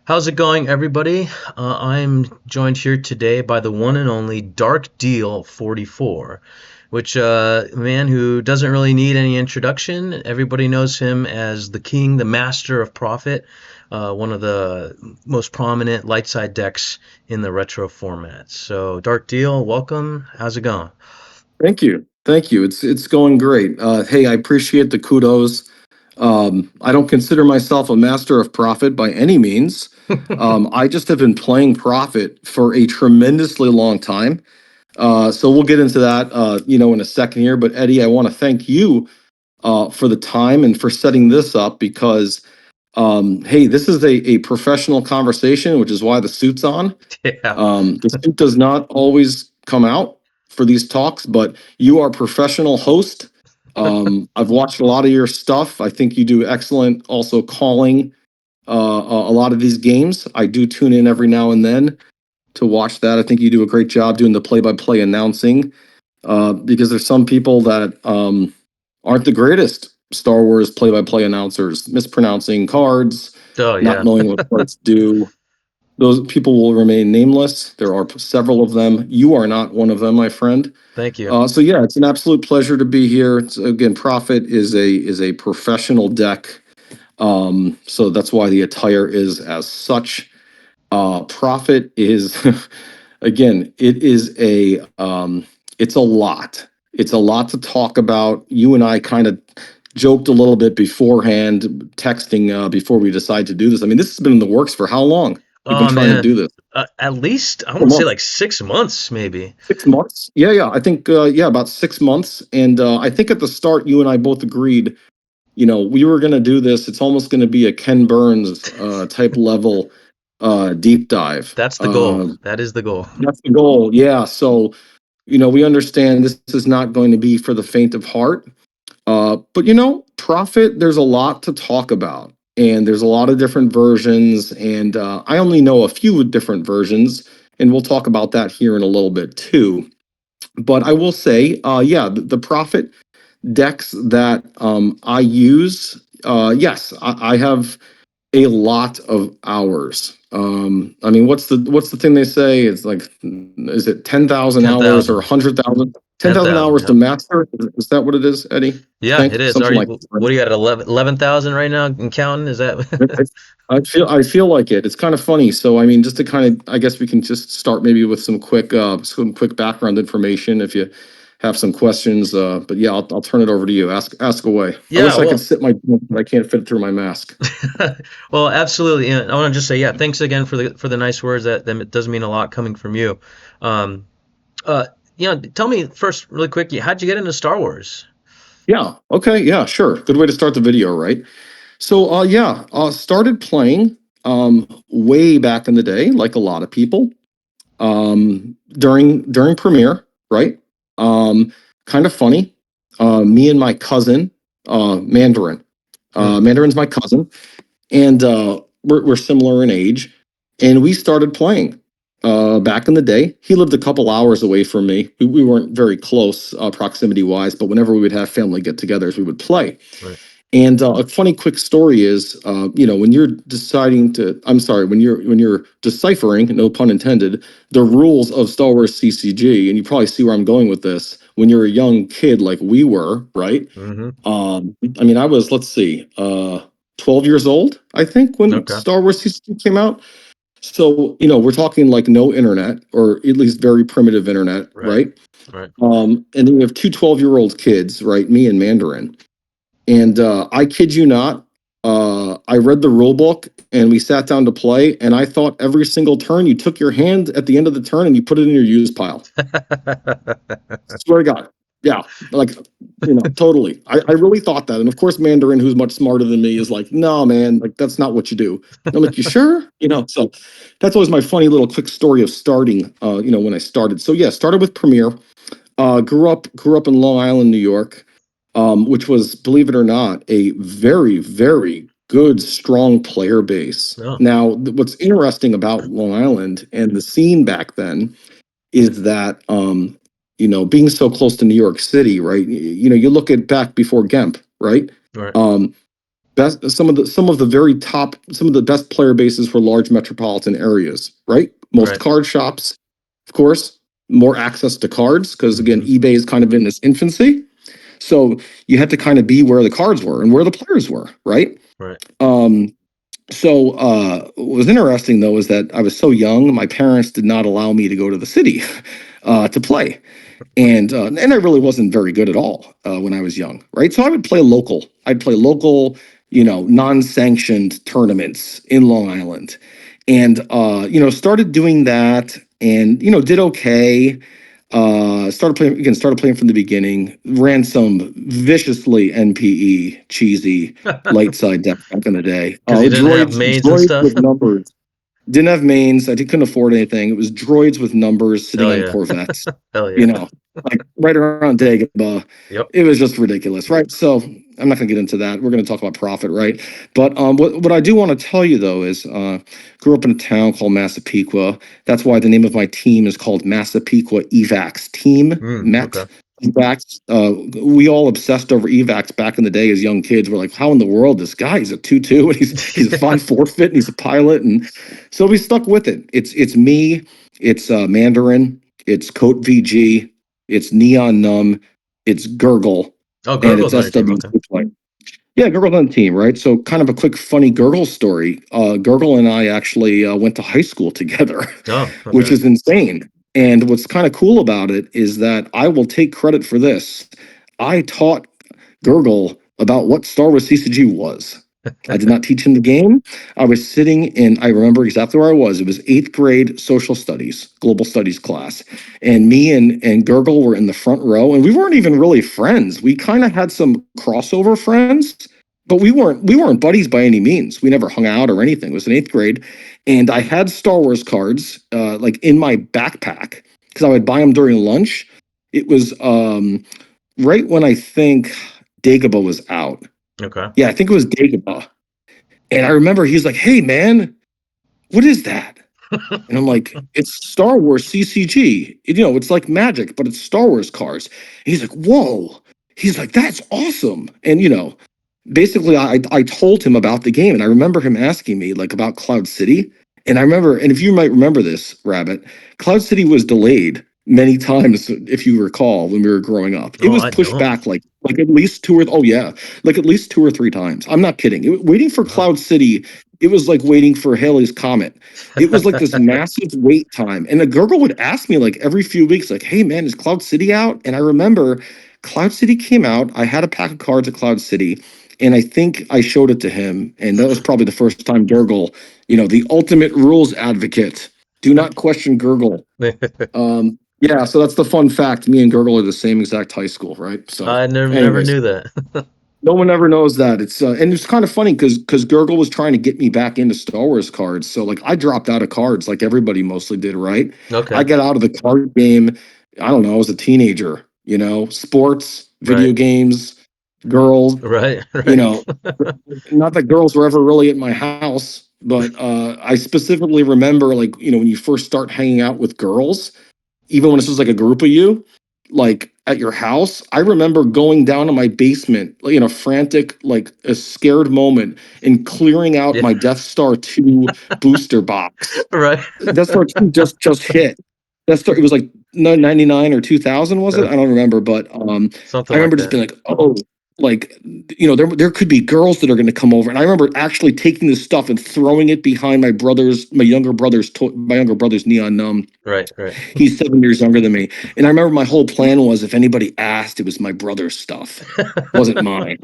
How's it going, everybody? I'm joined here today by the one and only Dark Deal 44, which a man who doesn't really need any introduction. Everybody knows him as the king, the master of profit, one of the most prominent light side decks in the retro format. So, Dark Deal, welcome. How's it going? Thank you. Thank you. It's going great. Hey, I appreciate the kudos. I don't consider myself a master of profit by any means. I just have been playing profit for a tremendously long time. So we'll get into that, in a second here. But Eddie, I want to thank you for the time and for setting this up because, hey, this is a professional conversation, which is why the suit's on. Yeah. The suit does not always come out for these talks, but you are a professional host. I've watched a lot of your stuff. I think you do excellent also calling a lot of these games. I do tune in every now and then to watch that. I think you do a great job doing the play-by-play announcing because there's some people that aren't the greatest Star Wars play-by-play announcers, mispronouncing cards, Oh, not yeah. knowing what cards do. Those people will remain nameless. There are several of them. You are not one of them, my friend. Thank you. So yeah, it's an absolute pleasure to be here. Again, Prophet is a professional deck. So that's why the attire is as such. Prophet is again, it is it's a lot. It's a lot to talk about. You and I kind of joked a little bit beforehand, texting before we decide to do this. I mean, this has been in the works for how long? We've been Oh, trying to man. do this. At least, I A want to say month, like 6 months, maybe. 6 months. Yeah, yeah. I think yeah, about 6 months. And I think at the start, you and I both agreed. We were going to do this. It's almost going to be a Ken Burns type level deep dive. That's the goal. That is the goal. That's the goal. Yeah. So we understand this is not going to be for the faint of heart. But profit, there's a lot to talk about. And there's a lot of different versions. And I only know a few different versions. And we'll talk about that here in a little bit too. But I will say, yeah, the profit decks that I use, yes, I have a lot of hours. I mean, what's the thing they say? It's like, is it 10,000 hours or 10,000. 100,000? 10,000 10,000, hours to yep. master? Is that what it is, Eddie? I Yeah, think it is. Are something like you, that. what do you got, 11,000 right now and counting? Is I, that? I feel like it. It's kind of funny. So I mean, just to kind of, I guess we can just start maybe with some quick background information if you have some questions. But yeah, I'll turn it over to you. Ask away. I Yeah, wish I could well, sit my, but I can't fit it through my mask. well, absolutely. And I want to just say, yeah, thanks again for the nice words. That it does mean a lot coming from you. Um, Tell me first, really quick, how'd you get into Star Wars? Yeah. Okay. Yeah. Sure. Good way to start the video, right? So, yeah, started playing way back in the day, like a lot of people, during premiere, right? Um, Kind of funny. Me and my cousin, Mandarin. Hmm. Mandarin's my cousin, and we're similar in age, and we started playing. Back in the day, he lived a couple hours away from me. We weren't very close proximity wise, but whenever we would have family get-togethers, we would play. Right. And a funny quick story is, when you're deciding to, I'm sorry, when you're deciphering, no pun intended, the rules of Star Wars CCG, and you probably see where I'm going with this. When you're a young kid like we were, right? Mm-hmm. I mean, I was, let's see, 12 years old, I think, when Okay. Star Wars CCG came out. So, we're talking like no internet, or at least very primitive internet, Right. right? Right. And then we have two 12-year-old kids, right? Me and Mandarin. And I kid you not, I read the rule book and we sat down to play. And I thought every single turn you took your hand at the end of the turn and you put it in your use pile. Swear to God. Yeah, like, totally. I really thought that. And of course, Mandarin, who's much smarter than me, is like, no, man, like, that's not what you do. I'm like, you sure? So that's always my funny little quick story of starting, when I started. So yeah, started with Premiere. Grew up in Long Island, New York, which was, believe it or not, a very, very good, strong player base. No. Now, what's interesting about Long Island and the scene back then is that, being so close to New York City, right? You look at back before Gemp, right? Right. Um, best some of the very top some of the best player bases for large metropolitan areas, right? Most Right. card shops, of course, more access to cards because again, Hmm. eBay is kind of in its infancy. So you had to kind of be where the cards were and where the players were, right? Right. Um, what was interesting though is that I was so young, my parents did not allow me to go to the city to play, and I really wasn't very good at all when I was young, right? So I would play local. I'd play local, non-sanctioned tournaments in Long Island, and started doing that, and did okay. Started playing from the beginning. Ran some viciously NPE cheesy light side deck back in the day. Because you didn't have mains and Droids stuff. with numbers. Didn't have mains. Couldn't afford anything. It was droids with numbers sitting Hell on yeah. Corvettes. Hell You yeah. know, like right around Dagobah. Yep. It was just ridiculous, right? So I'm not going to get into that. We're going to talk about profit, right? But what I do want to tell you though is, grew up in a town called Massapequa. That's why the name of my team is called Massapequa Evacs Team Met. Okay. Evacs. We all obsessed over Evacs back in the day as young kids. We're like, how in the world this guy? He's a 2-2 and he's a Yeah. 5-4 fit and he's a pilot, and so we stuck with it. It's me. It's Mandarin. It's Coat VG. It's Neon Numb. It's Gurgle, Oh, and it's Gurgle's on your team. Okay. SW. Yeah, Gurgle's on the team, right? So, kind of a quick, funny Gurgle story. Gurgle and I actually went to high school together, Oh, which okay. is insane. And what's kind of cool about it is that I will take credit for this. I taught Gurgle about what Star Wars CCG was. I did not teach him the game. I was sitting in, I remember exactly where I was. It was eighth grade social studies, global studies class. And me and Gurgle were in the front row, and we weren't even really friends. We kind of had some crossover friends, but we weren't buddies by any means. We never hung out or anything. It was in eighth grade. And I had Star Wars cards like in my backpack because I would buy them during lunch. It was right when I think Dagobah was out. Okay. Yeah, I think it was Dagobah. And I remember he's like, "Hey, man, what is that?" And I'm like, "It's Star Wars CCG. It's like Magic, but it's Star Wars cards." And he's like, "Whoa." He's like, "That's awesome." And basically I told him about the game, and I remember him asking me like about Cloud City. And I remember, and if you might remember this, Rabbit, Cloud City was delayed many times, if you recall, when we were growing up. It Oh, was I pushed don't. back like at least oh yeah, like at least 2 or 3 times. I'm not kidding. Waiting for Wow. Cloud City, it was like waiting for Halley's Comet. It was like this massive wait time. And the Gurgle would ask me like every few weeks, like, "Hey man, is Cloud City out?" And I remember Cloud City came out. I had a pack of cards at Cloud City, and I think I showed it to him. And that was probably the first time Gurgle, the ultimate rules advocate. Do not question Gurgle. Yeah, so that's the fun fact. Me and Gurgle are the same exact high school, right? So, I never anyways, knew that. no one ever knows that. And it's kind of funny because Gurgle was trying to get me back into Star Wars cards. So like I dropped out of cards like everybody mostly did, right? I Okay. got out of the card game. I don't know. I was a teenager. Sports, Right. video games, girls. Right. You Right. know, not that girls were ever really at my house, but I specifically remember like when you first start hanging out with girls, even when this was like a group of you, like at your house, I remember going down to my basement, like in a frantic, like a scared moment, and clearing out Yeah. my Death Star 2 booster box. Right. Death Star 2 just hit. Death Star, it was like 99 or 2000, was it? I don't remember, but I Something like remember just that. being like, "Oh, like there could be girls that are going to come over." And I remember actually taking this stuff and throwing it behind my younger brother's Neon Numb. Right. Right. He's 7 years younger than me. And I remember my whole plan was if anybody asked, it was my brother's stuff. Wasn't mine.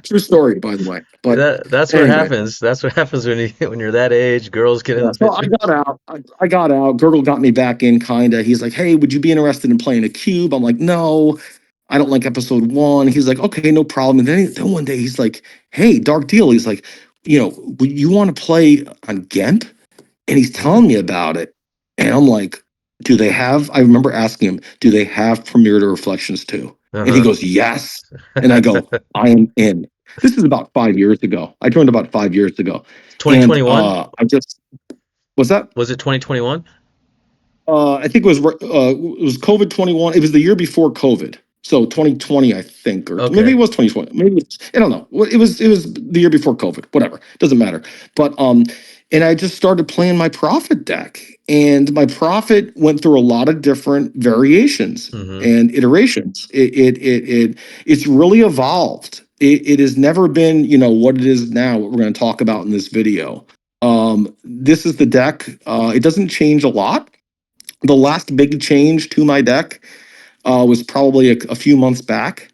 True story, by the way. But That's what anyway, happens. That's what happens when when you're that age. Girls get in yeah. the So I picture. got out. I got out. Gurgle got me back in, kinda. He's like, "Hey, would you be interested in playing a cube?" I'm like, "No, I don't like episode one." He's like, "Okay, no problem." And then one day he's like, "Hey, Dark Deal." He's like, "Would you want to play on Gemp?" And he's Mm. telling me about it. And I'm like, I remember asking him, "Do they have Premiere to Reflections too?" And he Uh-huh. goes, "Yes." And I go, "I am in." This is about 5 years ago. I joined about 5 years ago. And 2021? was that? Was it 2021? I think it was COVID 21. It was the year before COVID. So 2020, I think, or maybe it Okay. was 2020. Maybe I don't know. It was the year before COVID. Whatever, doesn't matter. But and I just started playing my profit deck, and my profit went through a lot of different variations Mm-hmm. and iterations. It's really evolved. It has never been, what it is now. What we're going to talk about in this video. This is the deck. It doesn't change a lot. The last big change to my deck was probably a few months back.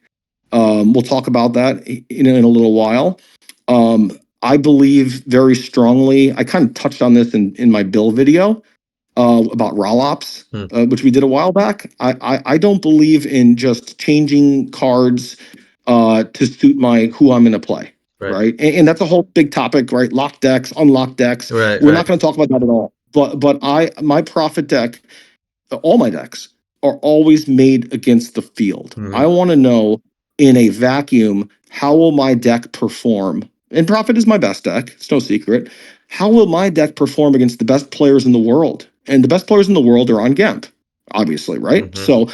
We'll talk about that in a little while. I believe very strongly. I kind of touched on this in my bill video about Rollops, Hmm. which we did a while back. I don't believe in just changing cards to suit my who I'm going to play. Right. Right, and that's a whole big topic, right? Locked decks, unlocked decks. Right. We're not Right. going to talk about that at all. But my profit deck, all my decks are always made against the field. Mm-hmm. I want to know in a vacuum, how will my deck perform? And Profit is my best deck, it's no secret. How will my deck perform against the best players in the world? And the best players in the world are on GEMP, obviously, right? Mm-hmm. So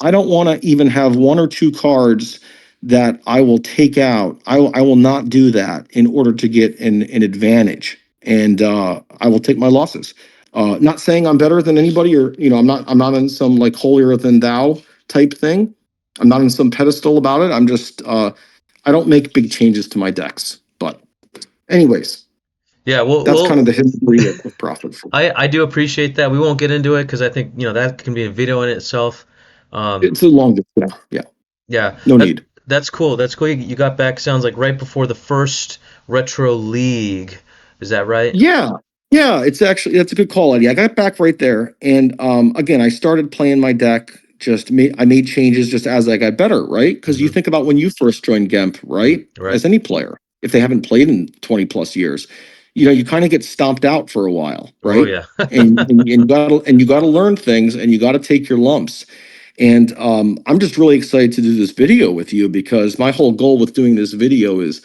I don't want to even have one or two cards that I will take out. I will not do that in order to get an advantage. And I will take my losses. Not saying I'm better than anybody, or I'm not in some like holier than thou type thing. I'm not in some pedestal about it. I'm just I don't make big changes to my decks. But anyways, Yeah. that's kind of the history of Profit. I do appreciate that. We won't get into it because I think that can be a video in itself. Um, It's a long, yeah, yeah, no need. that's cool. That's cool. You got back. Sounds like right before the first retro league. Is that right? Yeah. Yeah, that's a good call, Eddie. I got back right there. And again, I started playing my deck. I made changes just as I got better, right? Because you Mm-hmm. think about when you first joined GEMP, right? Right. As any player, if they haven't played in 20 plus years, you kind of get stomped out for a while, Oh right? yeah. And you gotta learn things, and you gotta take your lumps. And I'm just really excited to do this video with you, because my whole goal with doing this video is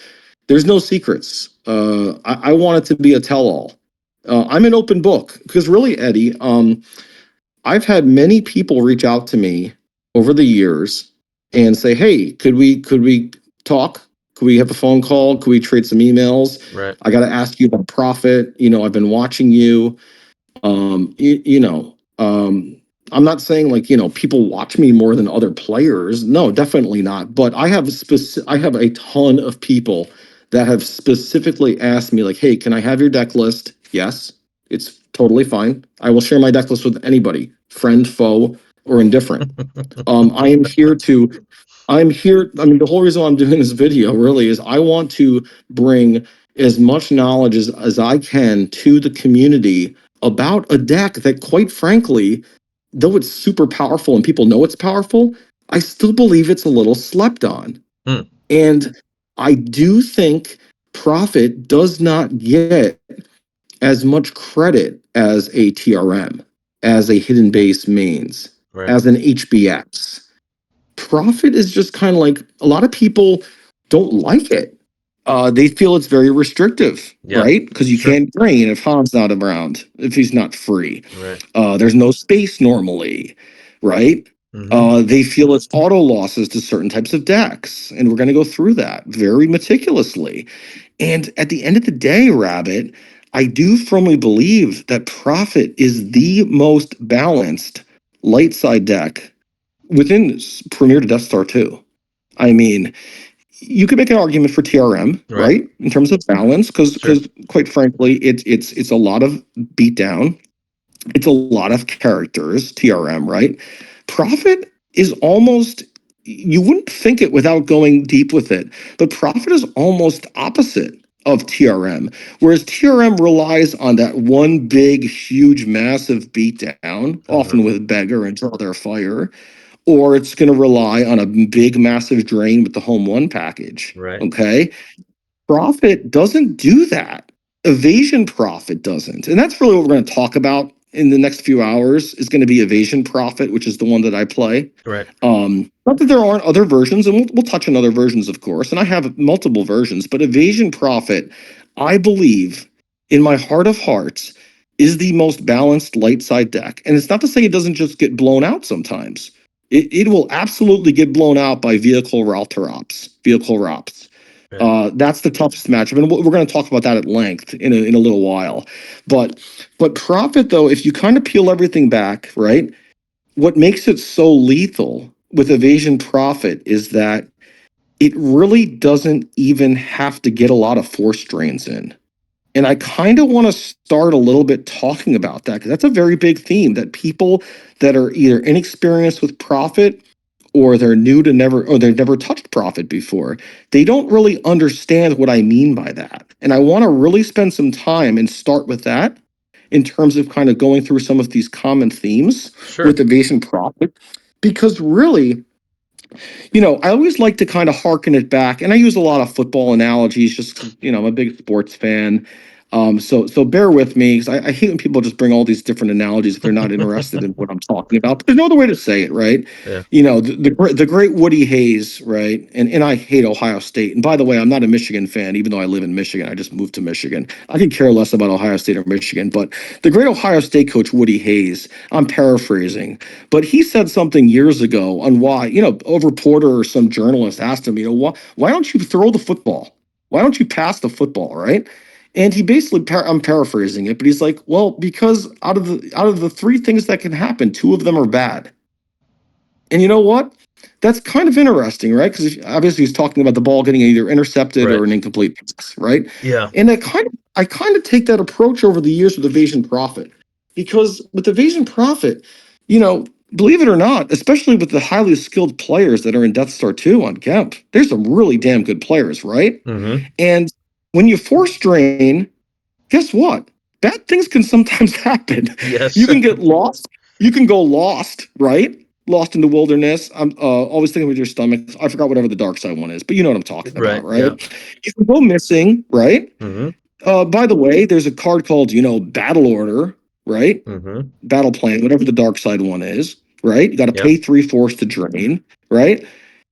there's no secrets. I want it to be a tell-all. I'm an open book, because really, Eddie, I've had many people reach out to me over the years and say, "Hey, could we talk? Could we have a phone call? Could we trade some emails? Right. I got to ask you about Profit. I've been watching you. I'm not saying like, people watch me more than other players. No, definitely not. But I have a ton of people that have specifically asked me like, "Hey, can I have your deck list?" Yes, it's totally fine. I will share my deck list with anybody, friend, foe, or indifferent. I am here to I'm here. I mean, the whole reason why I'm doing this video really is I want to bring as much knowledge as I can to the community about a deck that, quite frankly, though it's super powerful and people know it's powerful, I still believe it's a little slept on. Hmm. And I do think Profit does not get as much credit as a TRM, as a hidden base mains, Right. as an HBX. Profit is just kind of like, a lot of people don't like it. They feel it's very restrictive, Yeah. right? Because you Sure. can't drain if Han's not around, if he's not free. Right. There's no space normally, right? Mm-hmm. They feel it's auto losses to certain types of decks. And we're going to go through that very meticulously. And at the end of the day, Rabbit, I do firmly believe that Profit is the most balanced light side deck within Premier to Death Star 2. I mean, you could make an argument for TRM, Right. right? In terms of balance, Sure. because quite frankly, it's a lot of beatdown. It's a lot of characters, TRM, right? Profit is almost, you wouldn't think it without going deep with it, but Profit is almost opposite of TRM. Whereas TRM relies on that one big, huge, massive beatdown, Mm-hmm. often with Beggar and Draw Their Fire, or it's going to rely on a big, massive drain with the home one package. Right. Okay. Profit doesn't do that. Evasion Profit doesn't. And that's really what we're going to talk about in the next few hours, is going to be Evasion Profit, which is the one that I play. Right. Not that there aren't other versions, and we'll touch on other versions, of course. And I have multiple versions, but Evasion Profit, I believe, in my heart of hearts, is the most balanced light side deck. And it's not to say it doesn't just get blown out sometimes. It will absolutely get blown out by vehicle router ops, vehicle rops. Yeah. That's the toughest matchup, and we're going to talk about that at length in a little while. But profit though, if you kind of peel everything back, right? What makes it so lethal with evasion profit is that it really doesn't even have to get a lot of force drains in. And I kind of want to start a little bit talking about that because that's a very big theme that people that are either inexperienced with profit or they're new to never or they've never touched profit before, they don't really understand what I mean by that. And I want to really spend some time and start with that in terms of kind of going through some of these common themes Sure. with evasion profit because really I always like to kind of harken it back, and I use a lot of football analogies. Just 'cause, I'm a big sports fan, so bear with me because I hate when people just bring all these different analogies if they're not interested in what I'm talking about. But there's no other way to say it, right? Yeah. The great Woody Hayes, right? And I hate Ohio State. And by the way, I'm not a Michigan fan, even though I live in Michigan. I just moved to Michigan. I could care less about Ohio State or Michigan. But the great Ohio State coach Woody Hayes, I'm paraphrasing, but he said something years ago on why, a reporter or some journalist asked him, why don't you throw the football? Why don't you pass the football, right? And he basically, I'm paraphrasing it, but he's like, well, because out of the three things that can happen, two of them are bad. And you know what? That's kind of interesting, right? Because obviously he's talking about the ball getting either intercepted or Right. an incomplete pass, right? Yeah. And I kind of take that approach over the years with evasion profit, because with evasion profit, believe it or not, especially with the highly skilled players that are in Death Star 2 on Kemp, there's some really damn good players, right? Mm-hmm. And when you force drain, guess what? Bad things can sometimes happen. Yes. You can get lost. You can go lost, right? Lost in the wilderness. I'm always thinking with your stomach. I forgot whatever the dark side one is, but you know what I'm talking about, Right. right? Yeah. You can go missing, right? Mm-hmm. By the way, there's a card called, Battle Order, right? Mm-hmm. Battle Plan, whatever the dark side one is, right? You got to Yep. pay 3 force to drain, right?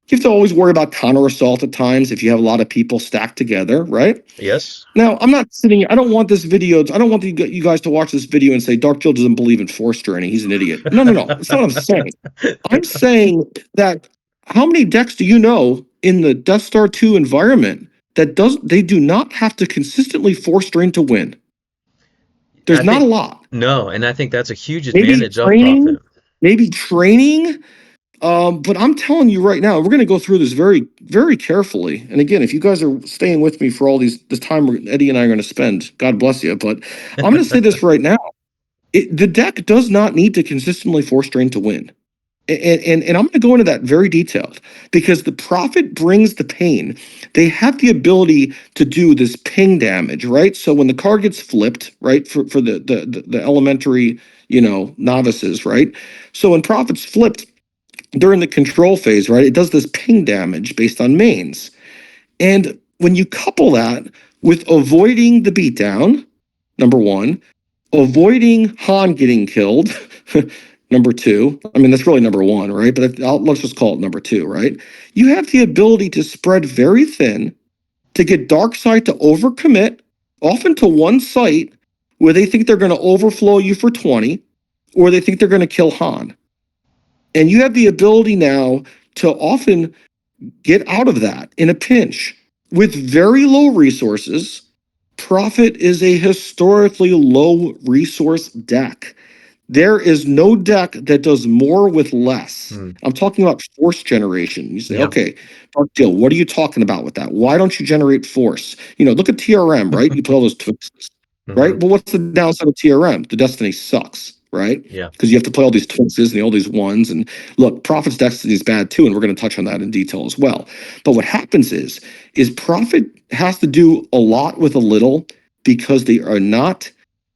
You have to always worry about counter assault at times if you have a lot of people stacked together, right? Yes. Now, I'm not sitting. I don't want this video. I don't want you guys to watch this video and say Dark Jill doesn't believe in force draining. He's an idiot. No, no, no. That's not what I'm saying. I'm saying that how many decks do you know in the Death Star 2 environment that they do not have to consistently force drain to win? There's I not a think lot. no, and I think that's a huge Maybe advantage of training, profit. maybe training. But I'm telling you right now, we're going to go through this very, very carefully. And again, if you guys are staying with me for all the time Eddie and I are going to spend, God bless you. But I'm going to say this right now: the deck does not need to consistently force drain to win. And I'm going to go into that very detailed because the profit brings the pain. They have the ability to do this ping damage, right? So when the card gets flipped, right, for the elementary, novices, right? So when profit's flipped during the control phase, right, it does this ping damage based on mains. And when you couple that with avoiding the beatdown, number one, avoiding Han getting killed, number two. I mean, that's really number one, right? But let's just call it number two, right? You have the ability to spread very thin to get dark side to overcommit, often to one site where they think they're going to overflow you for 20, or they think they're going to kill Han. And you have the ability now to often get out of that in a pinch with very low resources. Profit is a historically low resource deck. There is no deck that does more with less. Hmm. I'm talking about force generation. You say, Yeah. okay, Dark Deal, what are you talking about with that? Why don't you generate force? Look at TRM, right? You put all those twists, right? Mm-hmm. Well, what's the downside of TRM? The Destiny sucks, right? Yeah. Because you have to play all these twists and all these ones. And look, Profit's Destiny is bad too, and we're going to touch on that in detail as well. But what happens is Profit has to do a lot with a little because they are not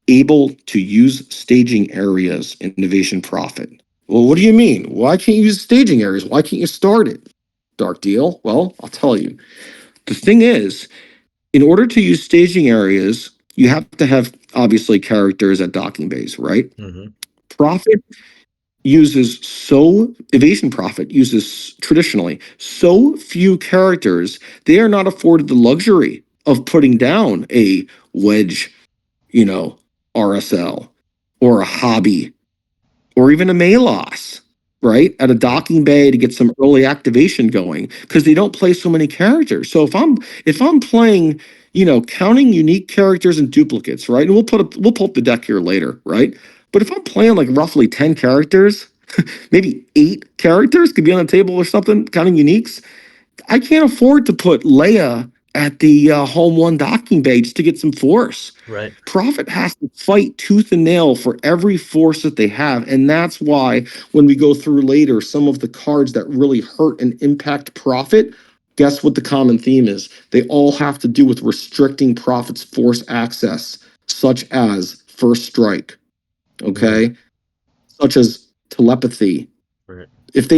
able to use staging areas in Evasion Profit. Well, what do you mean? Why can't you use staging areas? Why can't you start it? Dark Deal. Well, I'll tell you. The thing is, in order to use staging areas, you have to have obviously characters at docking bays, right? Mm-hmm. Profit Evasion Profit uses traditionally so few characters, they are not afforded the luxury of putting down a wedge, you know, RSL or a hobby or even a Malos. right, at a Right. docking bay to get some early activation going because they don't play so many characters. So if I'm playing, counting unique characters and duplicates, right, and we'll pull up the deck here later, right? But if I'm playing like roughly 10 characters, maybe 8 characters could be on the table or something, counting uniques. I can't afford to put Leia at the home one docking bay just to get some force. Right. Profit has to fight tooth and nail for every force that they have. And that's why when we go through later, some of the cards that really hurt and impact profit, guess what the common theme is? They all have to do with restricting profit's force access, such as first strike, Mm, okay? Such as telepathy, right. if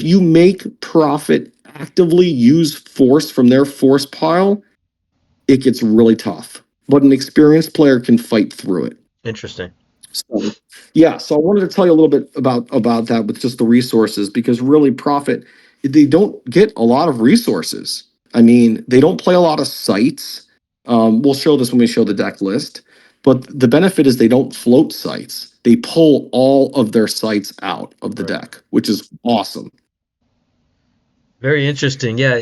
you make profit actively use force from their force pile, it gets really tough. But an experienced player can fight through it. Interesting. So yeah, so I wanted to tell you a little bit about that with just the resources because really profit, they don't get a lot of resources. I mean, they don't play a lot of sites. We'll show this when we show the deck list, but the benefit is they don't float sites. They pull all of their sites out of the Right. deck, which is awesome. Very interesting. Yeah,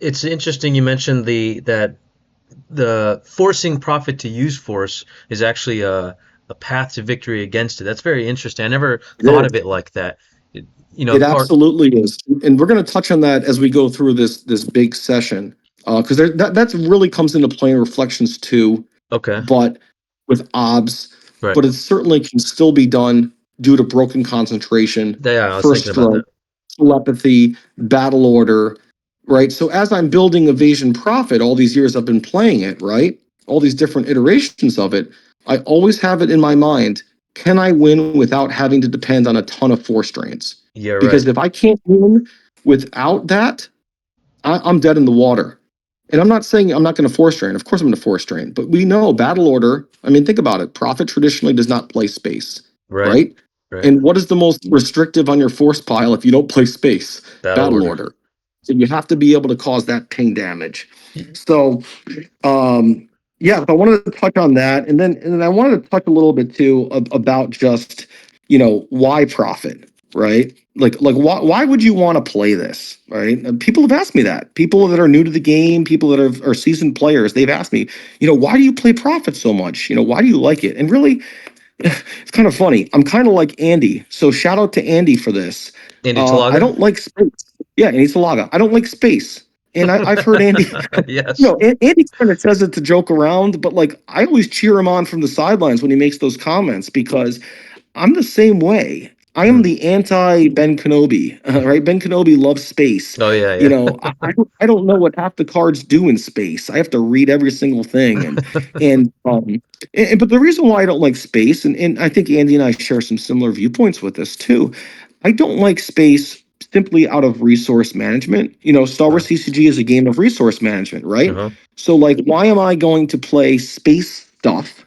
it's interesting you mentioned the forcing profit to use force is actually a path to victory against it. That's very interesting. I never It thought of is. it like that. It Or absolutely is, and we're going to touch on that as we go through this big session, because that really comes into play in reflections too, okay. but with obs, Right. but it certainly can still be done due to broken concentration, Yeah, I was first thinking about strike, that. telepathy, battle order, right? So as I'm building Evasion Profit, all these years I've been playing it, right? All these different iterations of it, I always have it in my mind. Can I win without having to depend on a ton of force drains? Yeah, right. Because if I can't win without that, I'm dead in the water. And I'm not saying I'm not going to force drain. Of course, I'm going to force drain. But we know battle order. I mean, think about it. Profit traditionally does not play space, Right. right? Right. And what is the most restrictive on your force pile if you don't play space? Battle Battle order. order. So you have to be able to cause that ping damage. Y- So yeah, so I wanted to touch on that, and then I wanted to touch a little bit too about just why profit, right? Like why would you want to play this, right? And people have asked me that. People that are new to the game, people that are seasoned players, they've asked me, why do you play profit so much? Why do you like it? And really, it's kind of funny. I'm kind of like Andy. So shout out to Andy for this. Andy I Talaga? don't like space. Yeah, Andy Salaga. I don't like space. And I've heard Andy, Yes. Andy kind of says it to joke around, but like I always cheer him on from the sidelines when he makes those comments because I'm the same way. I am Hmm. the anti Ben Kenobi, right? Ben Kenobi loves space. Oh yeah, yeah. I don't know what half the cards do in space. I have to read every single thing, and but the reason why I don't like space, and I think Andy and I share some similar viewpoints with this too. I don't like space simply out of resource management. Star Uh, Wars CCG is a game of resource management, right? uh-huh. So like, why am I going to play space stuff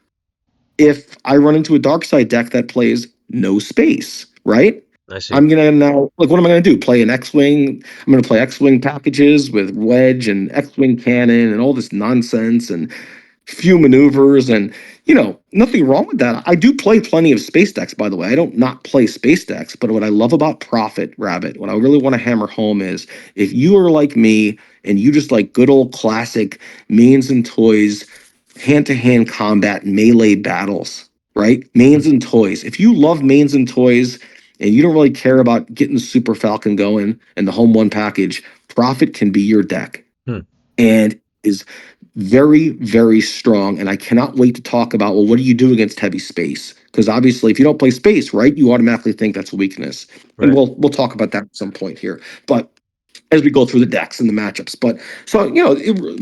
if I run into a dark side deck that plays no space, right? I see. I'm gonna now like what am I gonna do? Play an X-Wing? I'm gonna play X-Wing packages with Wedge and X-Wing cannon and all this nonsense and few maneuvers and nothing wrong with that. I do play plenty of space decks, by the way. I don't not play space decks, but what I love about Profit Rabbit, what I really want to hammer home is if you are like me and you just like good old classic mains and toys, hand-to-hand combat melee battles, right? Hmm. Mains and toys. If you love mains and toys and you don't really care about getting the Super Falcon going and the home one package, Profit can be your deck Hmm. and is very, very strong. And I cannot wait to talk about, well, what do you do against heavy space? Because obviously, if you don't play space, right, you automatically think that's a weakness. And Right. we'll talk about that at some point here. But as we go through the decks and the matchups, but so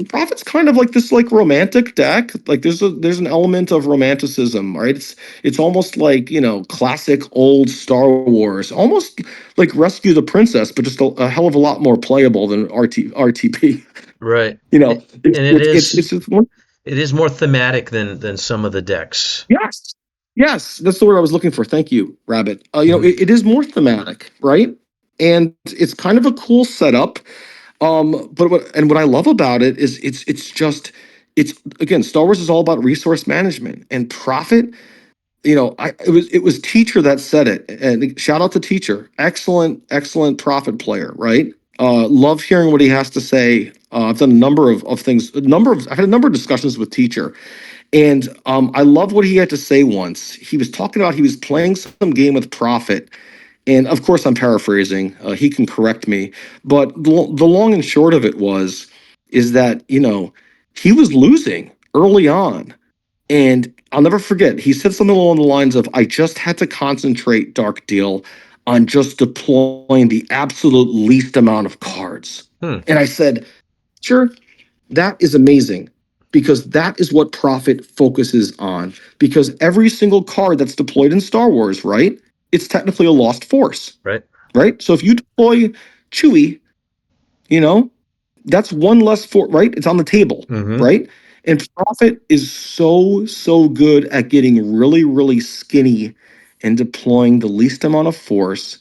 Prophet's kind of like this like romantic deck. Like there's an element of romanticism, right? It's almost like classic old Star Wars, almost like Rescue the Princess, but just a hell of a lot more playable than RTP. Right. You know, It, it's and it it's it's is it's just one. it is more thematic than some of the decks. Yes, yes, that's the word I was looking for. Thank you, Rabbit. Hmm. It is more thematic, right? And it's kind of a cool setup. But what I love about it is it's again, Star Wars is all about resource management and profit. it was Teacher that said it, and shout out to Teacher, excellent Prophet player, right? Love hearing what he has to say. I've done a number of things, I've had a number of discussions with Teacher, and I love what he had to say once. He was talking about he was playing some game with Prophet, and of course I'm paraphrasing. He can correct me, but the long and short of it is that he was losing early on, and I'll never forget, he said something along the lines of, I just had to concentrate, Dark Deal, on just deploying the absolute least amount of cards. Hmm. And I said, sure, that is amazing, because that is what Prophet focuses on. Because every single card that's deployed in Star Wars, right? It's technically a lost force, Right. right? So if you deploy Chewie, you know, that's one less for, right? It's on the table, Mm-hmm. right? And Prophet is so good at getting really skinny and deploying the least amount of force.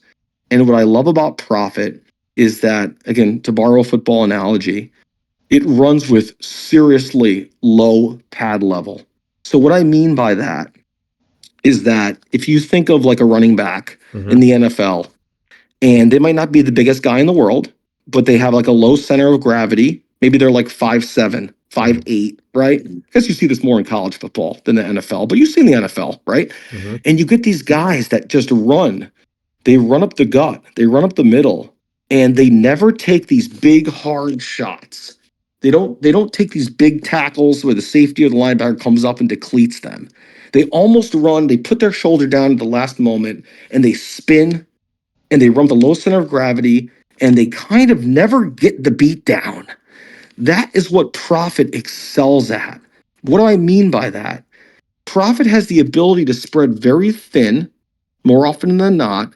And what I love about Prophet is that, again, to borrow a football analogy, it runs with seriously low pad level. So what I mean by that is that if you think of like a running back Mm-hmm. in the NFL, and they might not be the biggest guy in the world, but they have like a low center of gravity. Maybe they're like 5'7", Mm-hmm. 5'8", right? I guess you see this more in college football than the NFL, but you see in the NFL, right? Mm-hmm. And you get these guys that just run. They run up the gut, they run up the middle, and they never take these big hard shots. They don't take these big tackles where the safety or the linebacker comes up and depletes them. They almost run, they put their shoulder down at the last moment, and they spin, and they run the low center of gravity, and they kind of never get the beat down. That is what Prophet excels at. What do I mean by that? Prophet has the ability to spread very thin more often than not.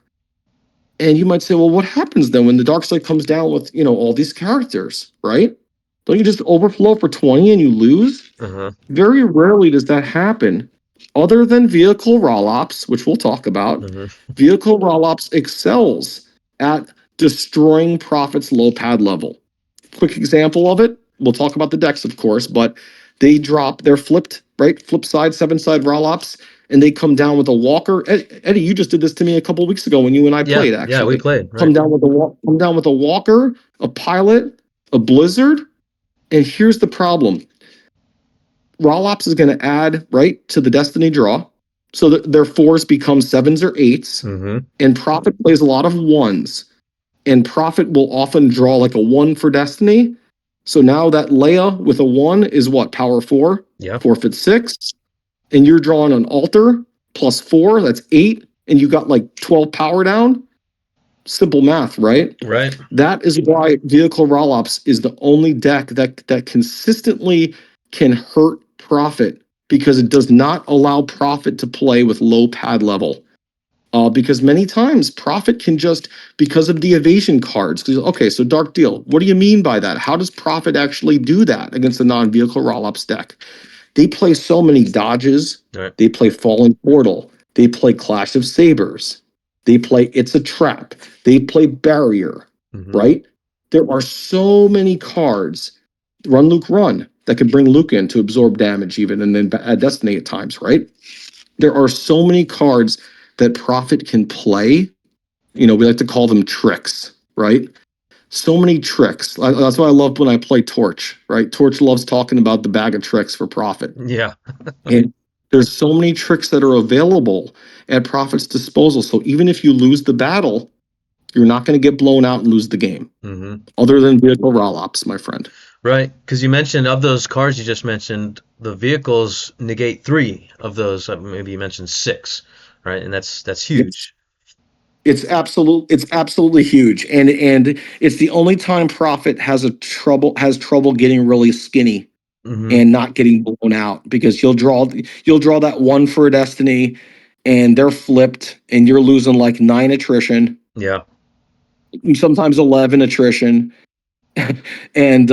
And you might say, well, what happens then when the dark side comes down with, all these characters, right? Don't you just overflow for 20 and you lose? Uh-huh. Very rarely does that happen, other than vehicle rollops, which we'll talk about. Mm-hmm. Vehicle rollops excels at destroying Prophet's low pad level. Quick example of it, we'll talk about the decks, of course, but they're flipped, right? Flip side, seven side rollops, and they come down with a walker. Eddie, you just did this to me a couple of weeks ago when you and I Yeah. played, Yeah. We actually. played. Right. Come down with a walker, a pilot, a blizzard, and here's the problem. Rollops is going to add right to the destiny draw. So that their fours become sevens or eights, Mm-hmm. and Prophet plays a lot of ones. And Prophet will often draw like a one for destiny. So now that Leia with a one is what? Power four, Yeah. forfeit six. And you're drawing an altar plus four, that's eight. And you got like 12 power down. Simple math, right? Right. That is why Vehicle Rollops is the only deck that consistently can hurt Prophet, because it does not allow Prophet to play with low pad level. Because many times Prophet can just, because of the evasion cards. Okay, so Dark Deal, what do you mean by that? How does Prophet actually do that against a non-vehicle rollups deck? They play so many dodges. Right. They play Fallen Portal. They play Clash of Sabers. They play It's a Trap. They play Barrier, Mm-hmm. right? There are so many cards. Run, Luke, run, that could bring Luke in to absorb damage even, and then Destiny at times, right? There are so many cards that Prophet can play. We like to call them tricks, right? So many tricks. That's why I love when I play Torch, right? Torch loves talking about the bag of tricks for Prophet. Yeah. And there's so many tricks that are available at Prophet's disposal. So even if you lose the battle, you're not going to get blown out and lose the game, Mm-hmm. other than vehicle rollops, my friend. Right. Because you mentioned of those cars you just mentioned, the vehicles negate three of those. Maybe you mentioned six. Right. And that's Yes. huge. It's absolutely huge. And it's the only time Prophet has trouble getting really skinny Mm-hmm. and not getting blown out, because you'll draw that one for a destiny, and they're flipped and you're losing like 9 attrition, Yeah. sometimes 11 attrition. And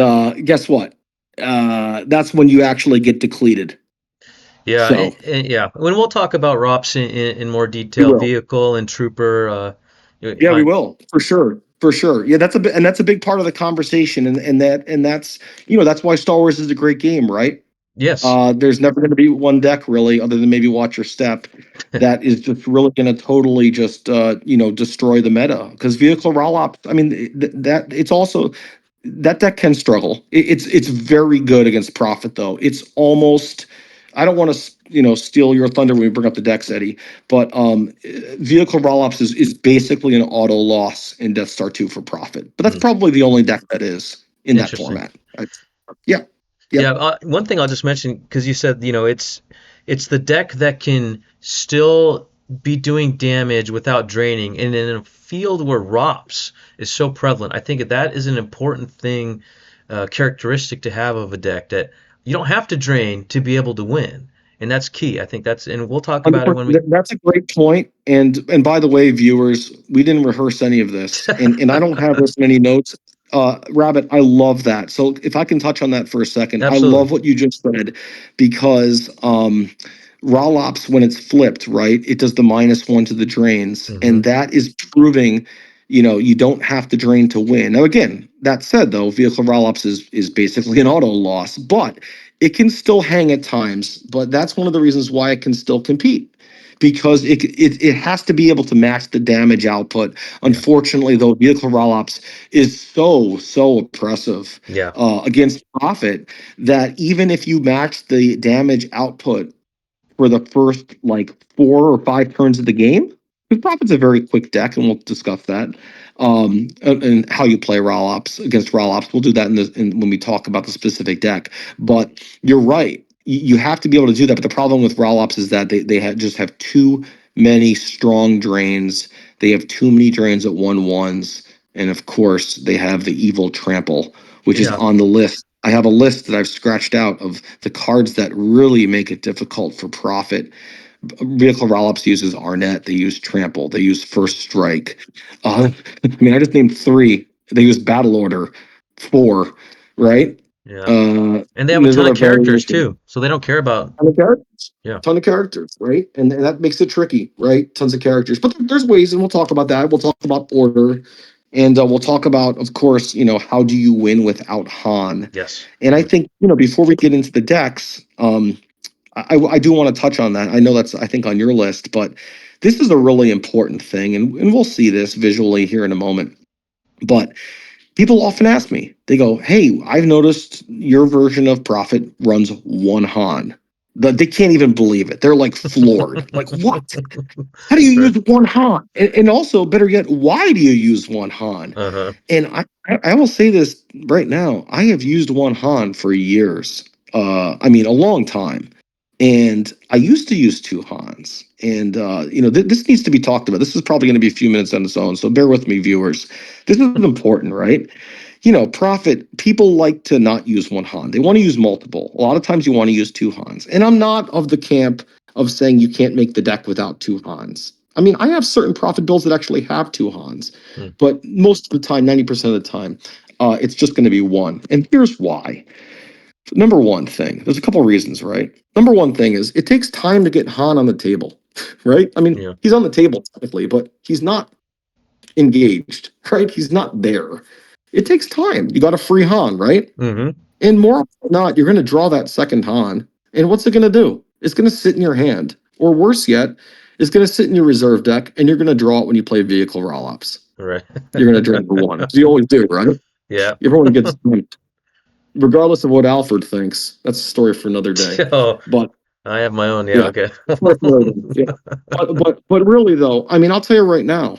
guess what? That's when you actually get depleted. Yeah. So Yeah. When we'll talk about ROPS in more we detail, will. vehicle and trooper. Yeah, we I, will, for sure. For sure. Yeah, that's a big part of the conversation. And that's why Star Wars is a great game, right? Yes. There's never going to be one deck really, other than maybe Watch Your Step, that is just really going to totally just destroy the meta. Because vehicle roll-up, I mean, that it's also that deck can struggle. It's very good against Profit though. It's almost. I don't want to steal your thunder when we bring up the decks, Eddie, but vehicle roll-ups is basically an auto loss in Death Star 2 for Profit. But that's Hmm. probably the only deck that is in that Interesting. format. Yeah, Yeah, yep. one thing I'll just mention because you said, it's the deck that can still be doing damage without draining, and in a field where ROPS is so prevalent, I think that is an important thing, characteristic to have of a deck, that you don't have to drain to be able to win, and that's key. I think and we'll talk about it when we. That's a great point. And by the way, viewers, we didn't rehearse any of this, and I don't have this many notes. Rabbit, I love that. So if I can touch on that for a second, I Absolutely. love what you just said because Rolops, when it's flipped, right, it does the -1 to the drains, Hmm. and that is proving, you don't have to drain to win. Now, again, that said, though, vehicle Rolops is basically an auto loss, but it can still hang at times. But that's one of the reasons why it can still compete. Because it has to be able to match the damage output. Yeah. Unfortunately, though, vehicle rollops is so oppressive Yeah. against Profit that even if you match the damage output for the first like 4 or 5 turns of the game. Because Profit's a very quick deck, and we'll discuss that. And how you play Rollops against Rollops. We'll do that when we talk about the specific deck. But you're right. You have to be able to do that. But the problem with Rollops is that they just have too many strong drains. They have too many drains at 1/1s. And of course, they have the evil trample, which is Yeah. on the list. I have a list that I've scratched out of the cards that really make it difficult for Profit. Vehicle Rollops uses Arnett. They use Trample. They use First Strike. I mean, I just named three. They use Battle Order, four, right? Yeah. And they have a There's ton of other characters variations. too, so they don't care about. Ton of characters. Yeah. Ton of characters, right? And that makes it tricky, right? Tons of characters. But there's ways, and we'll talk about that. We'll talk about order. And we'll talk about, of course, how do you win without Han? Yes. And I think, before we get into the decks, I do want to touch on that. I know that's, I think, on your list, but this is a really important thing. And we'll see this visually here in a moment. But people often ask me, they go, hey, I've noticed your version of Profit runs one Han. They can't even believe it. They're like floored. Like, what? How do you Right. use one Han? And also, better yet, why do you use one Han? Uh-huh. And I will say this right now. I have used one Han for years. I mean, a long time. And I used to use two Hans. And, this needs to be talked about. This is probably going to be a few minutes on its own. So bear with me, viewers. This is important, right? Profit, people like to not use one Han. They want to use multiple. A lot of times you want to use two Hans. And I'm not of the camp of saying you can't make the deck without two Hans. I mean, I have certain Profit builds that actually have two Hans, Mm. but most of the time, 90% of the time, it's just going to be one. And here's why. Number one thing, there's a couple of reasons, right? Number one thing is it takes time to get Han on the table, right? I mean, Yeah. he's on the table technically, but he's not engaged, right? He's not there. It takes time. You got a free Han, right? Mm-hmm. And more often than not, you're going to draw that second Han. And what's it going to do? It's going to sit in your hand. Or worse yet, it's going to sit in your reserve deck, and you're going to draw it when you play vehicle roll-ups. Right. You're going to drain for one. You always do, right? Yeah. Everyone gets, regardless of what Alfred thinks. That's a story for another day. Oh, But I have my own. Yeah. yeah, Okay. story for another day. Yeah. But really though, I mean, I'll tell you right now,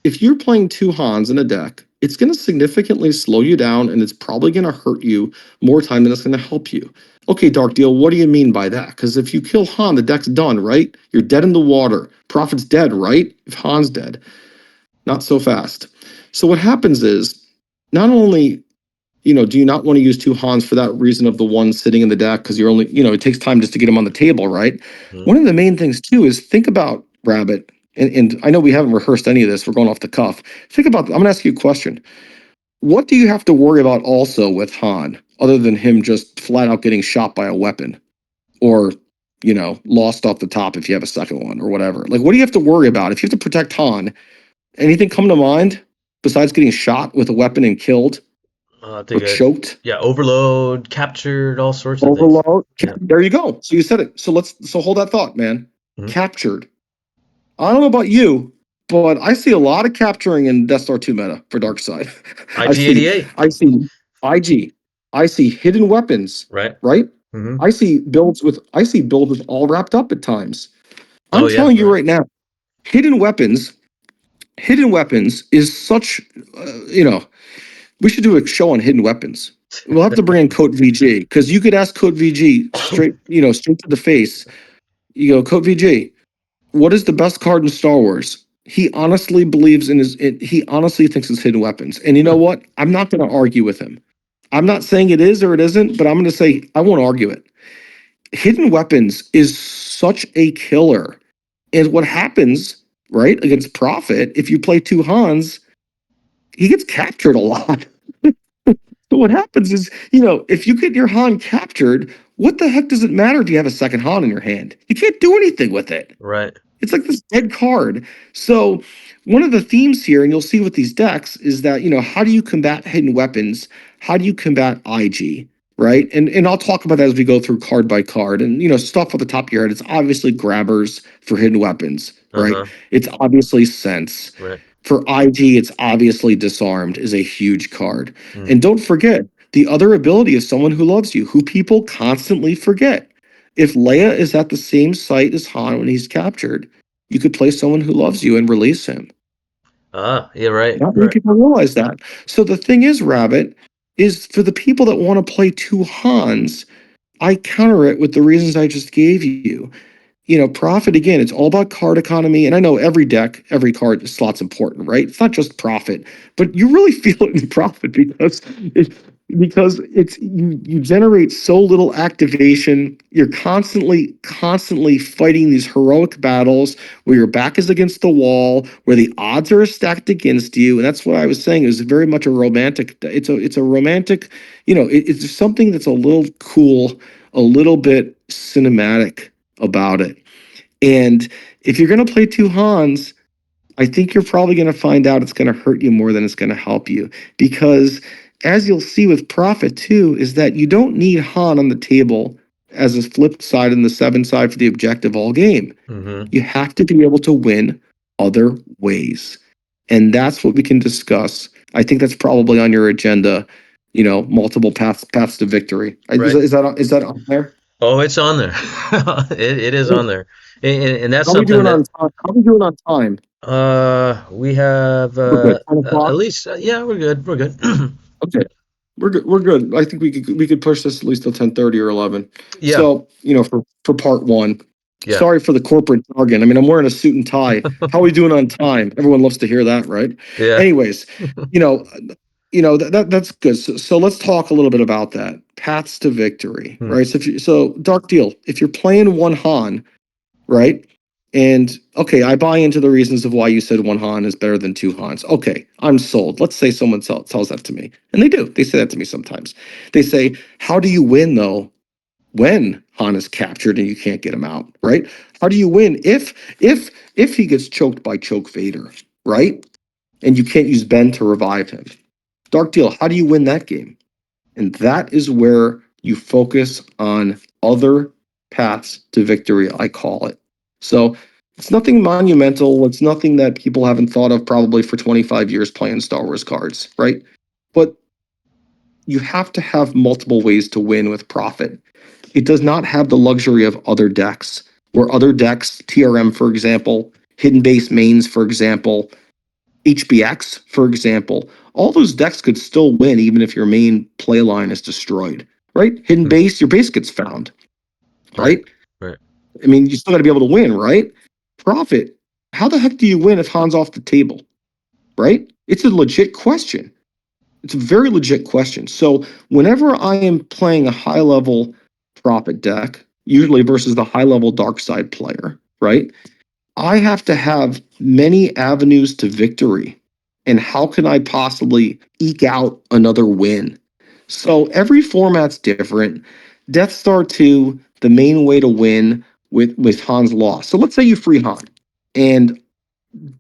if you're playing two Hans in a deck, it's going to significantly slow you down, and it's probably going to hurt you more time than it's going to help you. Okay, Dark Deal, what do you mean by that? Because if you kill Han, the deck's done, right? You're dead in the water. Prophet's dead, right? If Han's dead. Not so fast. So what happens is, not only do you not want to use two Hans for that reason of the one sitting in the deck because you're only, it takes time just to get them on the table, right? Mhm. One of the main things too is think about Rabbit, and I know we haven't rehearsed any of this. We're going off the cuff. Think about, I'm going to ask you a question. What do you have to worry about also with Han, other than him just flat out getting shot by a weapon or, lost off the top if you have a second one or whatever? Like, what do you have to worry about? If you have to protect Han, anything come to mind besides getting shot with a weapon and killed? I'll have to or get, choked, yeah, overload, captured, all sorts of things. overload. Yeah. There you go. So you said it. So hold that thought, man. Mhm. Captured. I don't know about you, but I see a lot of capturing in Death Star 2 meta for Dark Side. I see, IG-88, I see IG, I see hidden weapons, right? right? Hmm. I see builds with all wrapped up at times. Oh I'm yeah, telling you right. right now, hidden weapons, hidden weapons is such, we should do a show on hidden weapons. We'll have to bring in Code VG because you could ask Code VG straight, straight to the face. You go, Code VG, what is the best card in Star Wars? He honestly believes he honestly thinks it's hidden weapons. And you know Hmm. what? I'm not going to argue with him. I'm not saying it is or it isn't, but I'm going to say I won't argue it. Hidden weapons is such a killer. And what happens, right, against Prophet, if you play two Hans, he gets captured a lot. So what happens is, if you get your Han captured, what the heck does it matter if you have a second Han in your hand? You can't do anything with it. Right. It's like this dead card. So one of the themes here, and you'll see with these decks, is that how do you combat hidden weapons? How do you combat IG? Right. And I'll talk about that as we go through card by card. And stuff off the top of your head, it's obviously grabbers for hidden weapons, right? Uh-huh. It's obviously sense. Right. For IG, it's obviously disarmed is a huge card. Mm. And don't forget the other ability of someone who loves you, who people constantly forget. If Leia is at the same site as Han when he's captured, you could play someone who loves you and release him. Ah, yeah, right, Not many right. people realize that. So the thing is, Rabbit, is for the people that want to play two Hans, I counter it with the reasons I just gave you. Profit again, it's all about card economy. And I know every deck, every card slot's important, right? It's not just profit, but you really feel it in profit because you generate so little activation. You're constantly fighting these heroic battles where your back is against the wall, where the odds are stacked against you. And that's what I was saying is very much a romantic. It's a romantic, it's something that's a little cool, a little bit cinematic about it. And if you're going to play two Hans, I think you're probably going to find out it's going to hurt you more than it's going to help you. Because as you'll see with Profit too, is that you don't need Han on the table as a flip side and the seven side for the objective all game. Mm-hmm. You have to be able to win other ways. And that's what we can discuss. I think that's probably on your agenda, multiple paths to victory. Is, Right. is that is that on there? Oh, it's on there. It is on there. And that's How are we something doing that on time? How are we doing on time? we have We're good. 10 at o'clock? least yeah, we're good. We're good. Okay. We're good. We're good. I think we could push this at least till 10:30 or 11. Yeah. So, for part one. Yeah. Sorry for the corporate jargon. I mean, I'm wearing a suit and tie. How are we doing on time? Everyone loves to hear that, right? Yeah. Anyways, you know, that's good. So let's talk a little bit about that. Paths to victory, Hmm. right? So Dark Deal, if you're playing one Han, right? And okay, I buy into the reasons of why you said one Han is better than two Hans. Okay, I'm sold. Let's say someone tells that to me. And they do. They say that to me sometimes. They say, how do you win though when Han is captured and you can't get him out, right? How do you win if he gets choked by Choke Vader, right? And you can't use Ben to revive him. Dark Deal, how do you win that game? And that is where you focus on other paths to victory, I call it. So it's nothing monumental. It's nothing that people haven't thought of probably for 25 years playing Star Wars cards, right? But you have to have multiple ways to win with Profit. It does not have the luxury of other decks, where other decks, TRM, for example, Hidden Base Mains, for example, HBX, for example, all those decks could still win even if your main play line is destroyed, right? Hidden Hmm. base, your base gets found, Right. right? Right. I mean, you still got to be able to win, right? Profit. How the heck do you win if Han's off the table, right? It's a legit question. It's a very legit question. So whenever I am playing a high level profit deck, usually versus the high level dark side player, right? I have to have many avenues to victory. And how can I possibly eke out another win? So every format's different. Death Star 2, the main way to win with Han's loss. So let's say you free Han and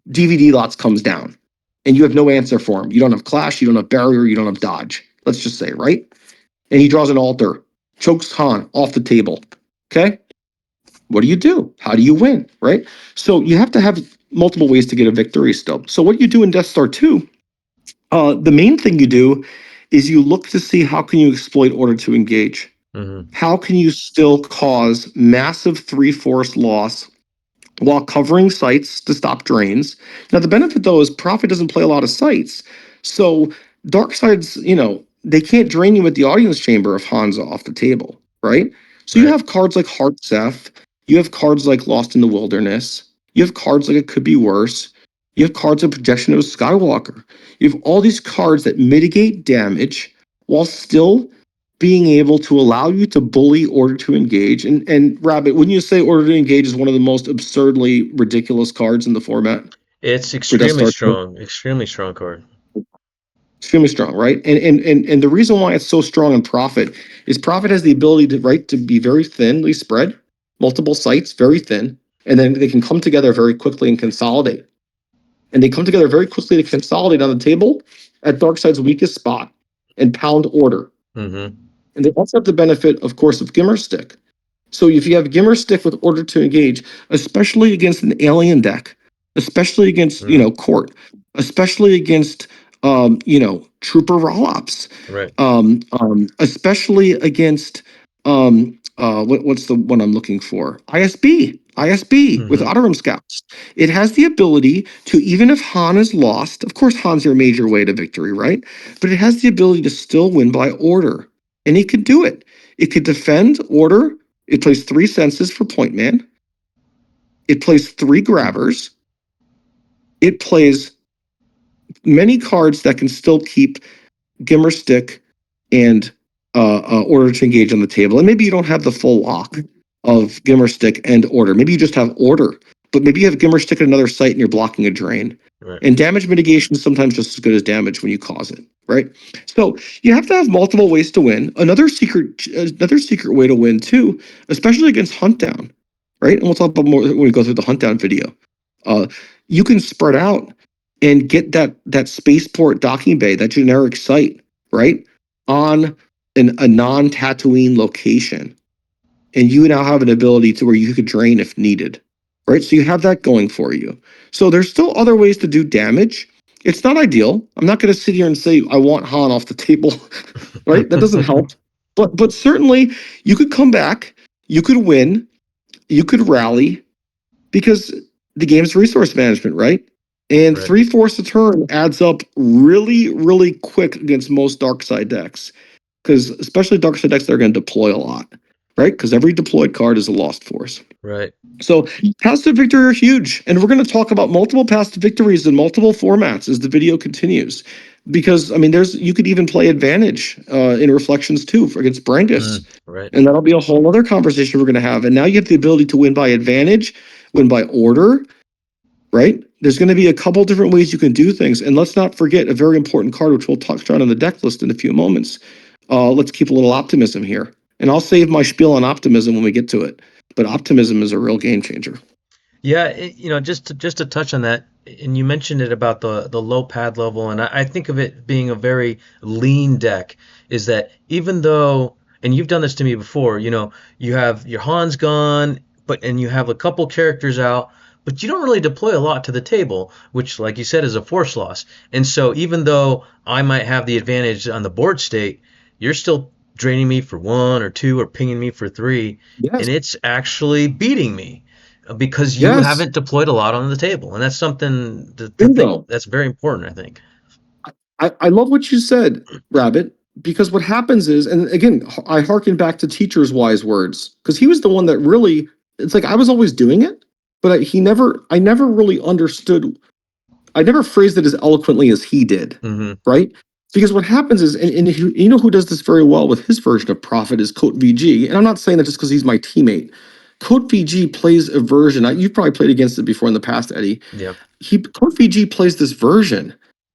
DVD lots comes down and you have no answer for him. You don't have Clash, you don't have Barrier, you don't have Dodge. let's just say, right? And he draws an altar, chokes Han off the table. Okay? What do you do? How do you win? Right? So you have to have multiple ways to get a victory still. So what you do in Death Star 2, the main thing you do is you look to see how can you exploit order to engage. Hmm. How can you still cause massive three-force loss while covering sites to stop drains? Now, the benefit though is Prophet doesn't play a lot of sites. So Darkseid's, they can't drain you at the audience chamber if Han's off the table, right? So you Right. have cards like Heart Seth, you have cards like Lost in the Wilderness, you have cards like It Could Be Worse, you have cards like Projection of Skywalker. You have all these cards that mitigate damage while still being able to allow you to bully Order to Engage. And Rabbit, wouldn't you say Order to Engage is one of the most absurdly ridiculous cards in the format It's for Death Star 2? extremely strong card. Extremely strong, right? And the reason why it's so strong in Profit is Profit has the ability to to be very thinly spread, multiple sites, very thin, and then they can come together very quickly and consolidate. And they come together very quickly to consolidate on the table at Darkseid's weakest spot and pound Order. Hmm. And they also have the benefit, of course, of Gimmer Stick. So if you have Gimmer Stick with Order to Engage, especially against an alien deck, especially against, Mm. Court, especially against, Trooper Rollops, Right. especially against, what's the one I'm looking for? ISB with Hmm. Otterum Scouts. It has the ability to, even if Han is lost, of course, Han's your major way to victory, right? But it has the ability to still win by order. And it could do it. It could defend order. It plays 3 senses for point man. It plays 3 grabbers. It plays many cards that can still keep Gimmer Stick and Order to Engage on the table. And maybe you don't have the full lock of Gimmer Stick and Order. Maybe you just have Order, but maybe you have Gimmer Stick at another site and you're blocking a drain. Right. And damage mitigation is sometimes just as good as damage when you cause it, right? So you have to have multiple ways to win. Another secret way to win too, especially against Hunt Down, right? And we'll talk about more when we go through the Hunt Down video. Uh, you can spread out and get that spaceport docking bay, that generic site, right, on a non-Tatooine location, and you now have an ability to where you could drain if needed, right? So you have that going for you. So there's still other ways to do damage. It's not ideal. I'm not going to sit here and say I want Han off the table, right? That doesn't help. But certainly you could come back, you could win, you could rally, because the game's resource management, right? And Right. 3/4 a turn adds up really, really quick against most dark side decks. Because especially dark side decks, they're going to deploy a lot, right? Because every deployed card is a lost force. Right. So paths to victory are huge. And we're going to talk about multiple paths to victories in multiple formats as the video continues. Because, I mean, you could even play advantage in reflections too against Brangus. Mm. Right. And that'll be a whole other conversation we're going to have. And now you have the ability to win by advantage, win by order, right? There's going to be a couple different ways you can do things. And let's not forget a very important card, which we'll touch on in the deck list in a few moments. Let's keep a little optimism here. And I'll save my spiel on optimism when we get to it. But optimism is a real game changer. Yeah, just to touch on that, and you mentioned it about the low pad level, and I think of it being a very lean deck. Is that even though, and you've done this to me before, you have your Han's gone, and you have a couple characters out, but you don't really deploy a lot to the table, which, like you said, is a force loss. And so even though I might have the advantage on the board state, you're still draining me for 1 or 2 or pinging me for 3, and Yes. it's actually beating me because you Yes. haven't deployed a lot on the table, and that's something to think Bingo. that's very important, I think. I love what you said, Rabbit, because what happens is, and again, I harken back to teacher's wise words, because he was the one that really, it's like I was always doing it, but I never really understood, I never phrased it as eloquently as he did, Hmm. right? Because what happens is, and you know who does this very well with his version of Prophet is Coat VG, and I'm not saying that just because he's my teammate. Coat VG plays a version, you've probably played against it before in the past, Eddie. Yeah. Coat VG plays this version,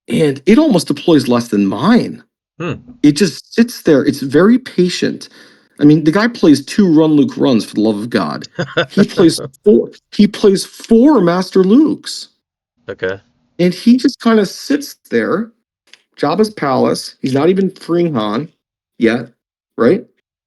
and it almost deploys less than mine. Hmm. It just sits there. It's very patient. I mean, the guy plays 2 Run Luke runs for the love of God. He plays 4. He plays 4 Master Lukes, Okay. and he just kind of sits there Jabba's palace. He's not even freeing Han yet, right?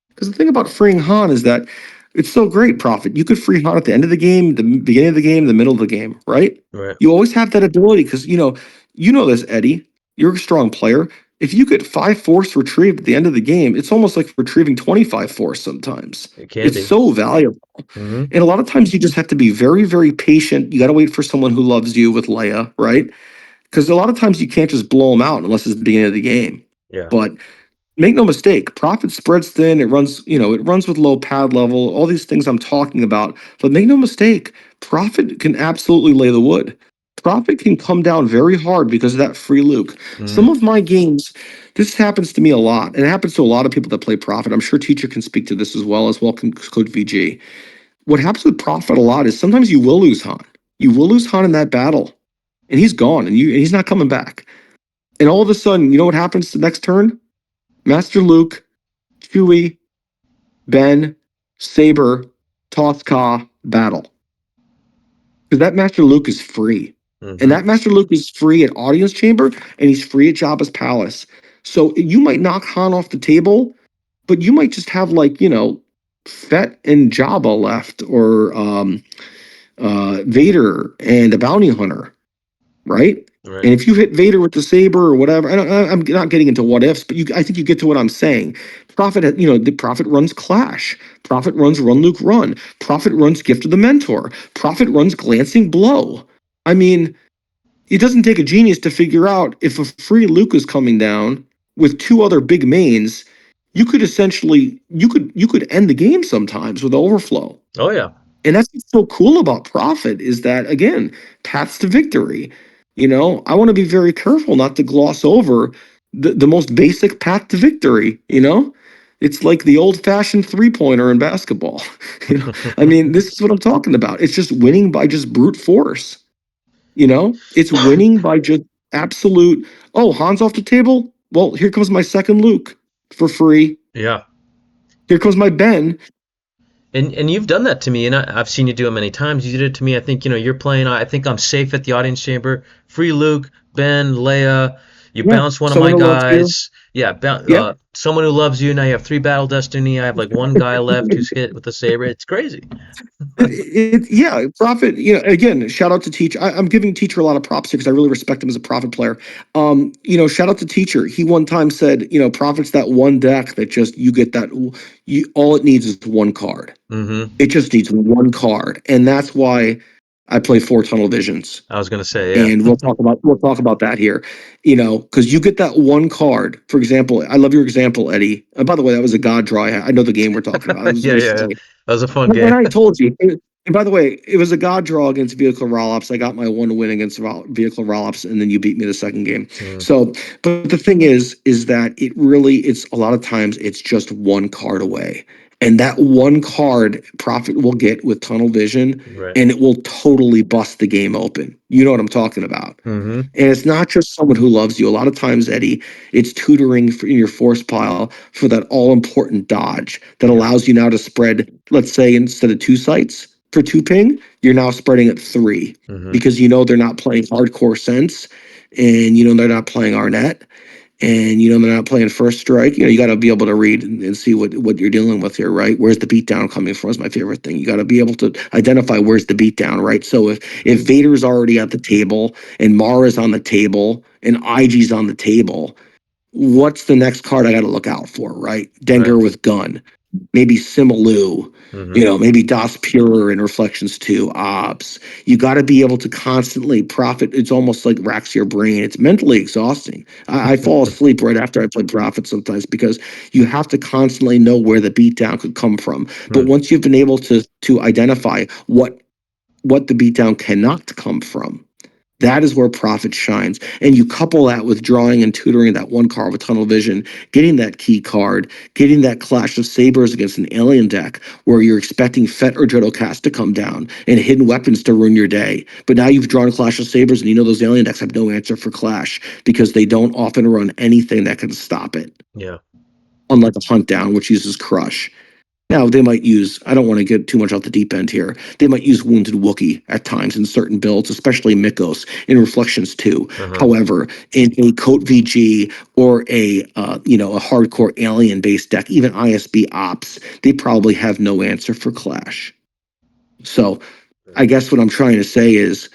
Because the thing about freeing Han is that it's so great, Prophet. You could free Han at the end of the game, the beginning of the game, the middle of the game, right? Right. You always have that ability because you know this, Eddie. You're a strong player. If you get 5 force retrieved at the end of the game, it's almost like retrieving 25 force sometimes. It can It's be. so valuable. Hmm. And a lot of times you just have to be very, very patient. You got to wait for someone who loves you with Leia, right? Because a lot of times you can't just blow them out unless it's the beginning of the game. Yeah. But make no mistake, Profit spreads thin. It runs, it runs with low pad level. All these things I'm talking about. But make no mistake, Profit can absolutely lay the wood. Profit can come down very hard because of that free Luke. Some Hmm. of my games, this happens to me a lot, and it happens to a lot of people that play Profit. I'm sure Teacher can speak to this as well can Code VG. What happens with Prophet a lot is sometimes you will lose Han. You will lose Han in that battle, and he's gone, and he's not coming back. And all of a sudden, you know what happens the next turn? Master Luke, Chewie, Ben, Saber, Tothka battle. Because that Master Luke is free. And Hmm. that Master Luke is free at Audience Chamber, and he's free at Jabba's Palace. So you might knock Han off the table, but you might just have like, Fett and Jabba left, or Vader and a bounty hunter, right? Right. And if you hit Vader with the saber or whatever, I'm not getting into what ifs, but I think you get to what I'm saying. Prophet, the Prophet runs Clash. Prophet runs Run Luke Run. Prophet runs Gift of the Mentor. Prophet runs Glancing Blow. I mean, it doesn't take a genius to figure out if a free Luke is coming down with two other big mains, you could essentially you could end the game sometimes with overflow. Oh yeah. And that's what's so cool about Prophet is that, again, paths to victory. I want to be very careful not to gloss over the most basic path to victory. It's like the old-fashioned three-pointer in basketball. I mean, this is what I'm talking about. It's just winning by just brute force. It's winning by just absolute, oh, Han's off the table. Well, here comes my second Luke for free. Yeah. Here comes my Ben. And you've done that to me, and I've seen you do it many times. You did it to me. I think you're playing. I think I'm safe at the audience chamber. Free Luke, Ben, Leia. You Yeah, bounce one of my someone who loves you. guys. Yeah, Yeah. someone who loves you. Now you have 3 battle destiny. I have like one guy left who's hit with a saber. It's crazy. Yeah, Prophet. Again, shout out to Teacher. I'm giving Teacher a lot of props here because I really respect him as a Prophet player. Shout out to Teacher. He one time said, Prophet's that one deck that just you get that. All it needs is one card. Hmm. It just needs one card, and that's why I play 4 tunnel visions. I was gonna say, yeah. And we'll talk about that here, because you get that one card. For example, I love your example, Eddie. And by the way, that was a god draw. I know the game we're talking about. I was Yeah, going yeah, to yeah. say, That was a fun and game. I told you. And by the way, it was a god draw against vehicle rollops. I got my one win against vehicle rollops, and then you beat me the second game. Mm, So, but the thing is that it's a lot of times it's just one card away, and that one card Prophet will get with tunnel vision, right. and it will totally bust the game open. You know what I'm talking about. Hmm. And it's not just someone who loves you. A lot of times, Eddie, it's tutoring in your force pile for that all important dodge that Yeah. allows you now to spread, let's say, instead of 2 sites for 2 ping, you're now spreading it 3 Hmm. because they're not playing hardcore sense, and they're not playing Arnett, and they're not playing first strike. You got to be able to read and see what you're dealing with here, right? Where's the beatdown coming from is my favorite thing. You got to be able to identify where's the beatdown, right? So if Vader's already at the table and Mara's on the table and IG's on the table, what's the next card I got to look out for, right? Right. Dengar with gun, maybe Simalu, Hmm. maybe Das Pure in Reflections 2, Ops. You got to be able to constantly Profit. It's almost like racks your brain. It's mentally exhausting. I fall asleep right after I play Profit sometimes because you have to constantly know where the beatdown could come from. But Hmm. once you've been able to identify what the beatdown cannot come from, that is where Profit shines. And you couple that with drawing and tutoring that one card with tunnel vision, getting that key card, getting that clash of sabers against an alien deck where you're expecting Fett or Jodocast to come down and hidden weapons to ruin your day. But now you've drawn Clash of Sabers and those alien decks have no answer for Clash because they don't often run anything that can stop it. Yeah. Unlike a Hunt Down, which uses Crush. Now, they might use, I don't want to get too much off the deep end here. They might use Wounded Wookiee at times in certain builds, especially Mikos in Reflections 2. Uh-huh. However, in a Coat VG or a hardcore alien based deck, even ISB Ops, they probably have no answer for Clash. So I guess what I'm trying to say is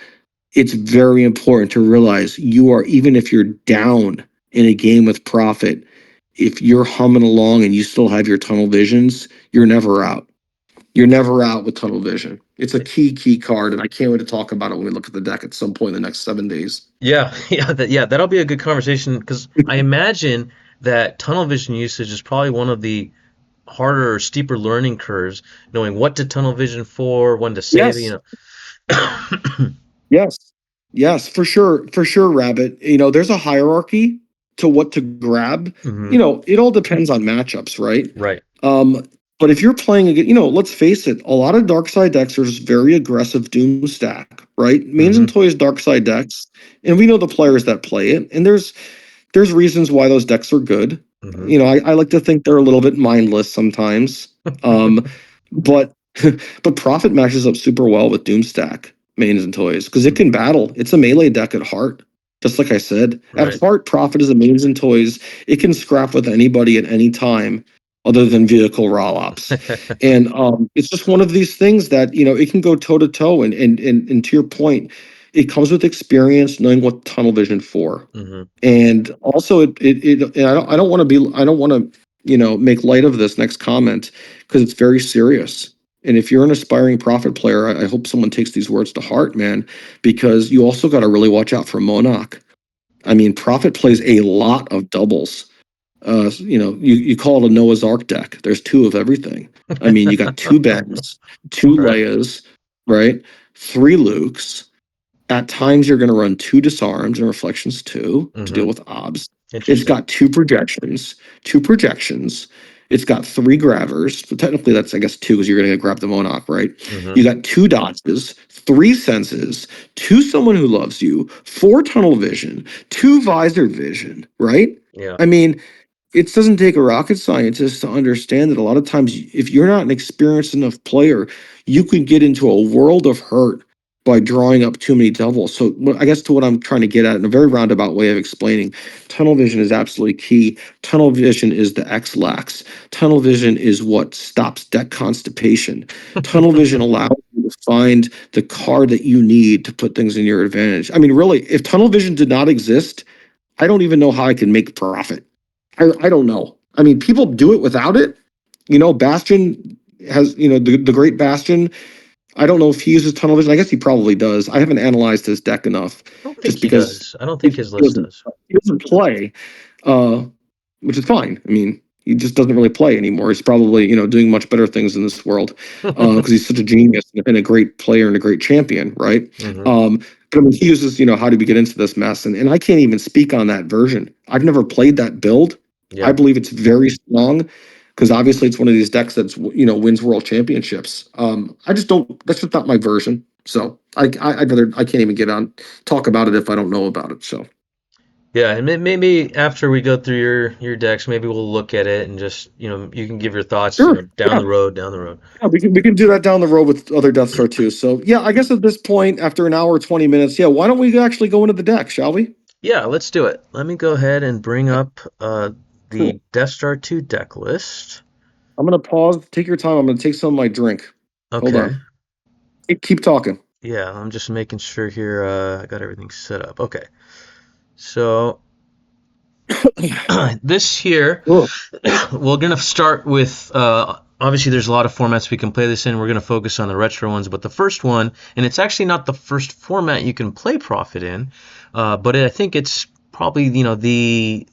it's very important to realize you are, even if you're down in a game with profit, if you're humming along and you still have your tunnel visions, you're never out. You're never out with tunnel vision. It's a key card, and I can't wait to talk about it when we look at the deck at some point in the next 7 days. Yeah, yeah, that'll be a good conversation because I imagine that tunnel vision usage is probably one of the harder or steeper learning curves, knowing what to tunnel vision for, when to save, Yes, know. yes, yes, for sure, Rabbit. There's a hierarchy to what to grab. Hmm. It all depends on matchups, right? Right. Um, but if you're playing again, let's face it, a lot of dark side decks are just very aggressive doom stack, right? Mains and Hmm. toys dark side decks, and we know the players that play it, and there's reasons why those decks are good. Hmm. I like to think they're a little bit mindless sometimes. But but Profit matches up super well with Doomstack mains and toys because it can battle. It's a melee deck at heart. Just like I said, at Right. heart, Profit is a mains and toys. It can scrap with anybody at any time, other than vehicle raw ops. And it's just one of these things that it can go toe to toe. And to your point, it comes with experience, knowing what tunnel vision for. Hmm. And also, and I don't want to make light of this next comment because it's very serious. And if you're an aspiring profit player, I hope someone takes these words to heart, man, because you also got to really watch out for Monarch. I mean, profit plays a lot of doubles. You call it a Noah's Ark deck. There's two of everything. I mean, you got two Bens, two Right. Leias, right? Three Lukes. At times, you're going to run two disarms and reflections two to Hmm. deal with obs. It's Interesting. got two projections. It's got three grabbers. So technically, that's, I guess, two because you're going to grab the Monarch, right? Hmm. You got two dodges, three senses, two someone who loves you, four tunnel vision, two visor vision, right? Yeah. I mean, it doesn't take a rocket scientist to understand that a lot of times, if you're not an experienced enough player, you can get into a world of hurt by drawing up too many doubles. So, I guess to what I'm trying to get at in a very roundabout way of explaining, tunnel vision is absolutely key. Tunnel vision is the X-lax. Tunnel vision is what stops deck constipation. Tunnel vision allows you to find the card that you need to put things in your advantage. I mean, really, if tunnel vision did not exist, I don't even know how I can make profit. I don't know. I mean, people do it without it. Bastion has, the great Bastion. I don't know if he uses tunnel vision. I guess he probably does. I haven't analyzed his deck enough I don't think just he because does. I don't think he his list doesn't, does. he doesn't play, uh, which is fine. I mean, he just doesn't really play anymore. He's probably, doing much better things in this world because he's such a genius and a great player and a great champion, right? Hmm. Um, but I mean, he uses, how do we get into this mess? And I can't even speak on that version. I've never played that build. I Yeah. believe it's very strong because obviously it's one of these decks that's wins world championships. I just don't. That's just not my version. So I'd rather I can't even get on talk about it if I don't know about it. So Yeah, and maybe after we go through your decks, maybe we'll look at it and just, you can give your thoughts, sure, down yeah, the road, down the road. yeah, we can do that down the road with other Death Star too. So yeah, I guess at this point, after an hour 20 minutes, yeah, why don't we actually go into the deck, shall we? Yeah, let's do it. Let me go ahead and bring up Cool. the Death Star 2 deck list. I'm gonna pause. Take your time. I'm gonna take some of my drink. Hold Okay. on. Keep talking. Yeah, I'm just making sure here I got everything set up. Okay. So this here, Ugh. we're gonna start with obviously there's a lot of formats we can play this in. We're gonna focus on the retro ones, but the first one, and it's actually not the first format you can play Profit in, but I think it's probably the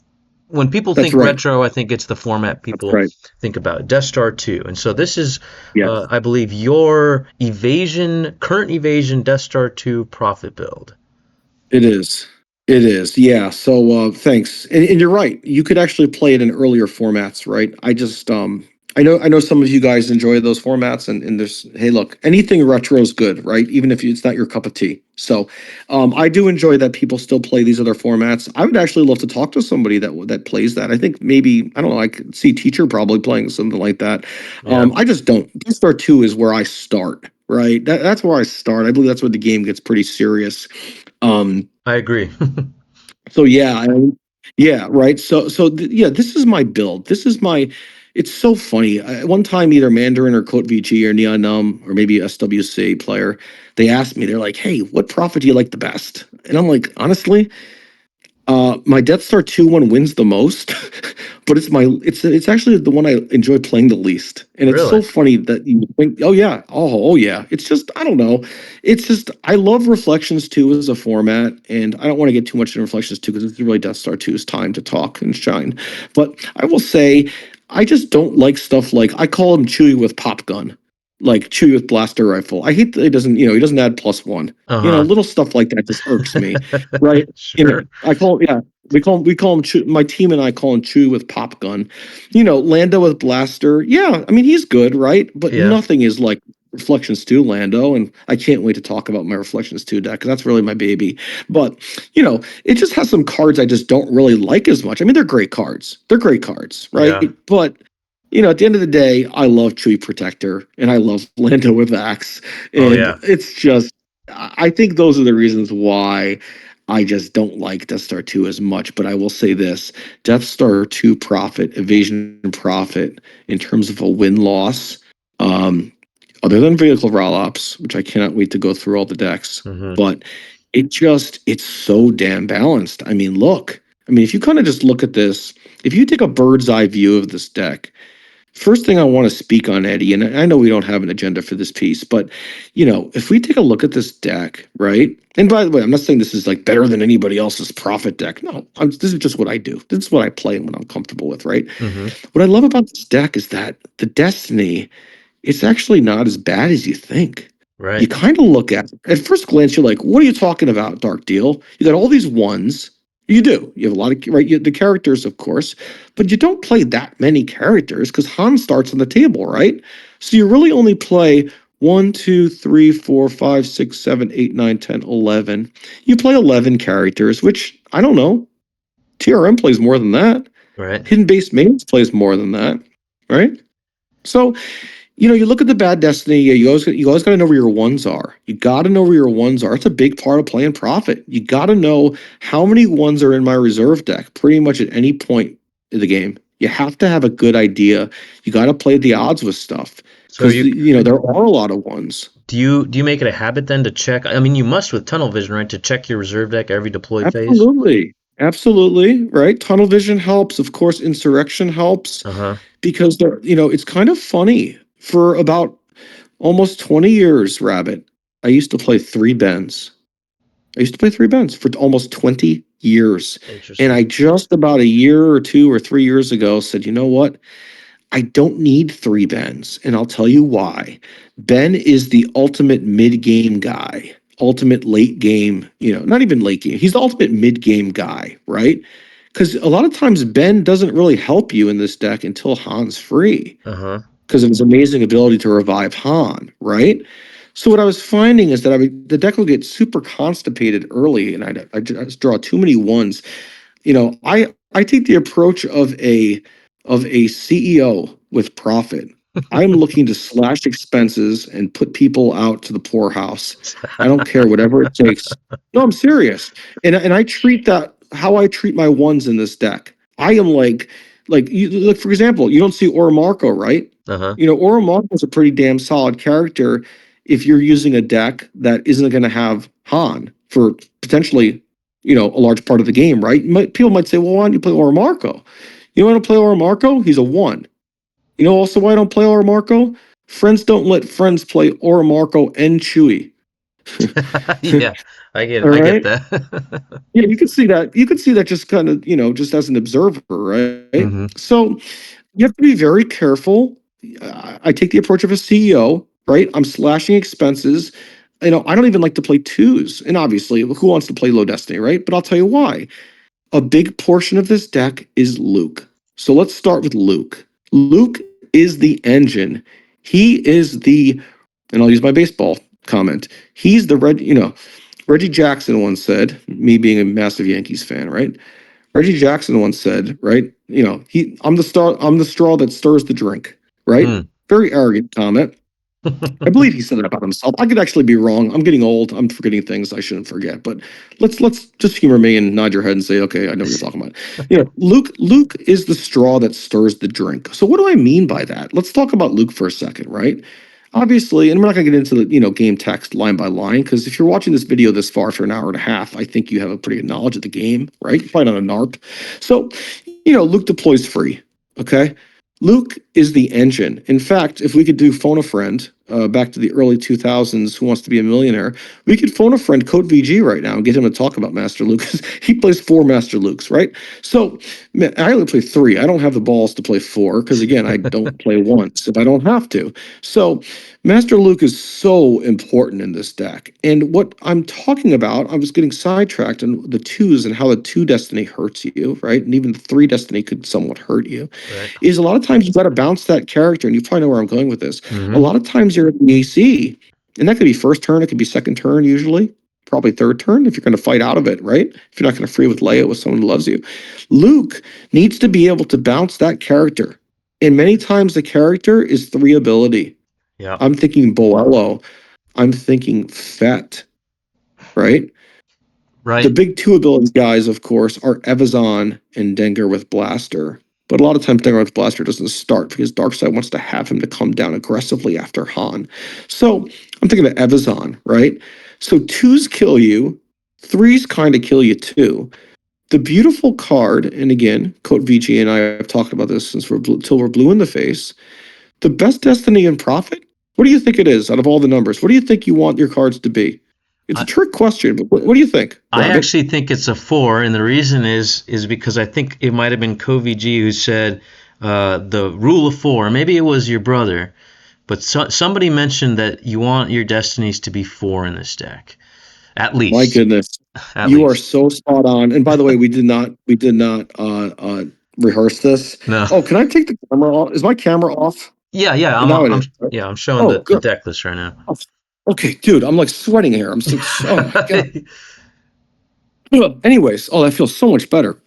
when people That's think right. retro, I think it's the format That's people right. think about. Death Star 2. And so this is, Yes. I believe, your current Evasion Death Star 2 profit build. It is. It is. Yeah. So thanks. And you're right. You could actually play it in earlier formats, right? I just I know some of you guys enjoy those formats, and there's hey, look, anything retro is good, right? Even if it's not your cup of tea. So, I do enjoy that people still play these other formats. I would actually love to talk to somebody that plays that. I think maybe I don't know. I could see teacher probably playing something like that. Yeah, I just don't. Death Star Two is where I start. Right, that's where I start. I believe that's where the game gets pretty serious. Um, I agree. so yeah, yeah, right. Yeah, this is my build. This is my. It's so funny. One time, either Mandarin or Code VG or Neon Num or maybe SWC player, they asked me. They're like, "Hey, what profit do you like the best?" And I'm like, honestly, my Death Star 2 one wins the most, but it's actually the one I enjoy playing the least. And it's Really? so funny that you think, oh yeah, oh yeah. It's just I don't know. It's just I love Reflections 2 as a format, and I don't want to get too much into Reflections 2 because it's really Death Star 2's time to talk and shine. But I will say I just don't like stuff like I call him Chewie with pop gun. Like Chewie with blaster rifle. I hate that he doesn't add +1. Uh-huh. Little stuff like that just irks me, right? Sure. I call yeah, we call him Chew, my team and I call him Chew with pop gun. Lando with blaster. Yeah, I mean he's good, right? But Yeah. nothing is like Reflections 2 Lando, and I can't wait to talk about my Reflections 2 deck because that's really my baby. But it just has some cards I just don't really like as much. I mean, they're great cards. They're great cards, right? Yeah. But at the end of the day, I love Chewie Protector and I love Lando with Axe. Oh And yeah. it's just I think those are the reasons why I just don't like Death Star 2 as much. But I will say this: Death Star 2 Profit, Evasion Profit, in terms of a win loss, um, other than vehicle rollops, which I cannot wait to go through all the decks, Hmm. but it's so damn balanced. I mean, look, if you kind of just look at this, if you take a bird's eye view of this deck, first thing I want to speak on, Eddie, and I know we don't have an agenda for this piece, but if we take a look at this deck, right? And by the way, I'm not saying this is like better than anybody else's profit deck. No, this is just what I do. This is what I play and what I'm comfortable with, right? Hmm. What I love about this deck is that the Destiny, it's actually not as bad as you think. You Right. kind of look at first glance, you're like, what are you talking about, Dark Deal? You got all these ones. You do. You have a lot of, right? The characters, of course, but you don't play that many characters because Han starts on the table, right? So you really only play 1, 2, 3, 4, 5, 6, 7, 8, 9, 10, 11. You play 11 characters, which I don't know. TRM plays more than that. Right. Hidden Base Mains plays more than that, right? So you look at the bad destiny. Yeah, you always got to know where your ones are. You got to know where your ones are. It's a big part of playing profit. You got to know how many ones are in my reserve deck pretty much at any point in the game. You have to have a good idea. You got to play the odds with stuff So because there are a lot of ones. do you make it a habit then to check? I mean, you must with tunnel vision, right? To check your reserve deck every deployed phase. Absolutely, absolutely, right. Tunnel vision helps. Of course, insurrection helps Uh-huh. because it's kind of funny for about almost 20 years, Rabbit. I used to play three bends. I used to play three bends for almost 20 years. And Interesting. I just about a year or 2 or 3 years ago said, you know what? I don't need three Bens. And I'll tell you why. Ben is the ultimate mid game guy, ultimate late game, not even late game. He's the ultimate mid game guy, right? Because a lot of times Ben doesn't really help you in this deck until Han's free Uh-huh. because of his amazing ability to revive Han, right? So what I was finding is that the deck will get super constipated early, and I just draw too many ones. I take the approach of a CEO with profit. I'm looking to slash expenses and put people out to the poorhouse. I don't care whatever it takes. No, I'm serious. And I treat that how I treat my ones in this deck. I am like you look, for example, you don't see Oromarco, right? Uh-huh. Oromarco is a pretty damn solid character if you're using a deck that isn't going to have Han for potentially a large part of the game, right? People might say, well, why don't you play Oromarco? You want to play Oromarco? He's a one. Also why I don't play Oromarco? Friends don't let friends play Oromarco and Chewie. Yeah, I get All I get right. that. Yeah, you can see that. You can see that just kind of, just as an observer, right? Hmm. So you have to be very careful. I take the approach of a CEO, right? I'm slashing expenses. I don't even like to play twos. And obviously, who wants to play low destiny, right? But I'll tell you why. A big portion of this deck is Luke. So let's start with Luke. Luke is the engine. He is the, and I'll use my baseball comment. He's the red, Reggie Jackson once said, me being a massive Yankees fan, right? Reggie Jackson once said, right? I'm the straw that stirs the drink, right? Mm. Very arrogant comment. I believe he said it about himself. I could actually be wrong. I'm getting old. I'm forgetting things I shouldn't forget. But let's just humor me and nod your head and say, okay, I know what you're talking about. Luke is the straw that stirs the drink. So what do I mean by that? Let's talk about Luke for a second, right? Obviously, and we're not going to get into the game text line by line, because if you're watching this video this far for an hour and a half, I think you have a pretty good knowledge of the game, right? You're probably not a narp. So, Luke deploys free. Okay. Luke is the engine. In fact, if we could do phone a friend back to the early 2000s, Who Wants to Be a Millionaire, we could phone a friend, Code VG, right now and get him to talk about Master Luke, because he plays 4 Master Lukes, right? So man, I only play 3. I don't have the balls to play 4 because, again, I don't play once if I don't have to. So Master Luke is so important in this deck. And what I'm talking about, I was getting sidetracked on the 2s and how the 2 destiny hurts you, right? And even the 3 destiny could somewhat hurt you. Right. Is a lot of times you got to bounce that character, and you probably know where I'm going with this. A Mm-hmm. lot of times you're in the AC, and that could be first turn, it could be second turn usually, probably third turn if you're going to fight out of it, right? If you're not going to free with Leia with someone who loves you. Luke needs to be able to bounce that character. And many times the character is 3 ability. Yeah. I'm thinking Boello. I'm thinking Fett, right? The Right. big 2 ability guys, of course, are Evazan and Dengar with Blaster. But a lot of times Dengar with Blaster doesn't start because Darkseid wants to have him to come down aggressively after Han. So I'm thinking of Evazan, right? So 2s kill you, 3s kind of kill you too. The beautiful card, and again, Code VG and I have talked about this since till we're blue in the face. The best destiny in profit? What do you think it is out of all the numbers? What do you think you want your cards to be? It's a I, trick question, but what do you think, I Rabbit? actually think it's a 4, and the reason is because I think it might have been KoVG who said the rule of 4. Maybe it was your brother, but somebody mentioned that you want your destinies to be 4 in this deck, at My least. goodness, At you are least. so spot on. And by the way, we did not rehearse this. No. Oh, can I take the camera off? Is my camera off? Yeah, yeah. Now it is. Right? Yeah. I'm showing Oh, the good. deck list right now. Oh, okay, dude, I'm like sweating here. I'm so. Oh my god. Well, anyways, oh, that feels so much better.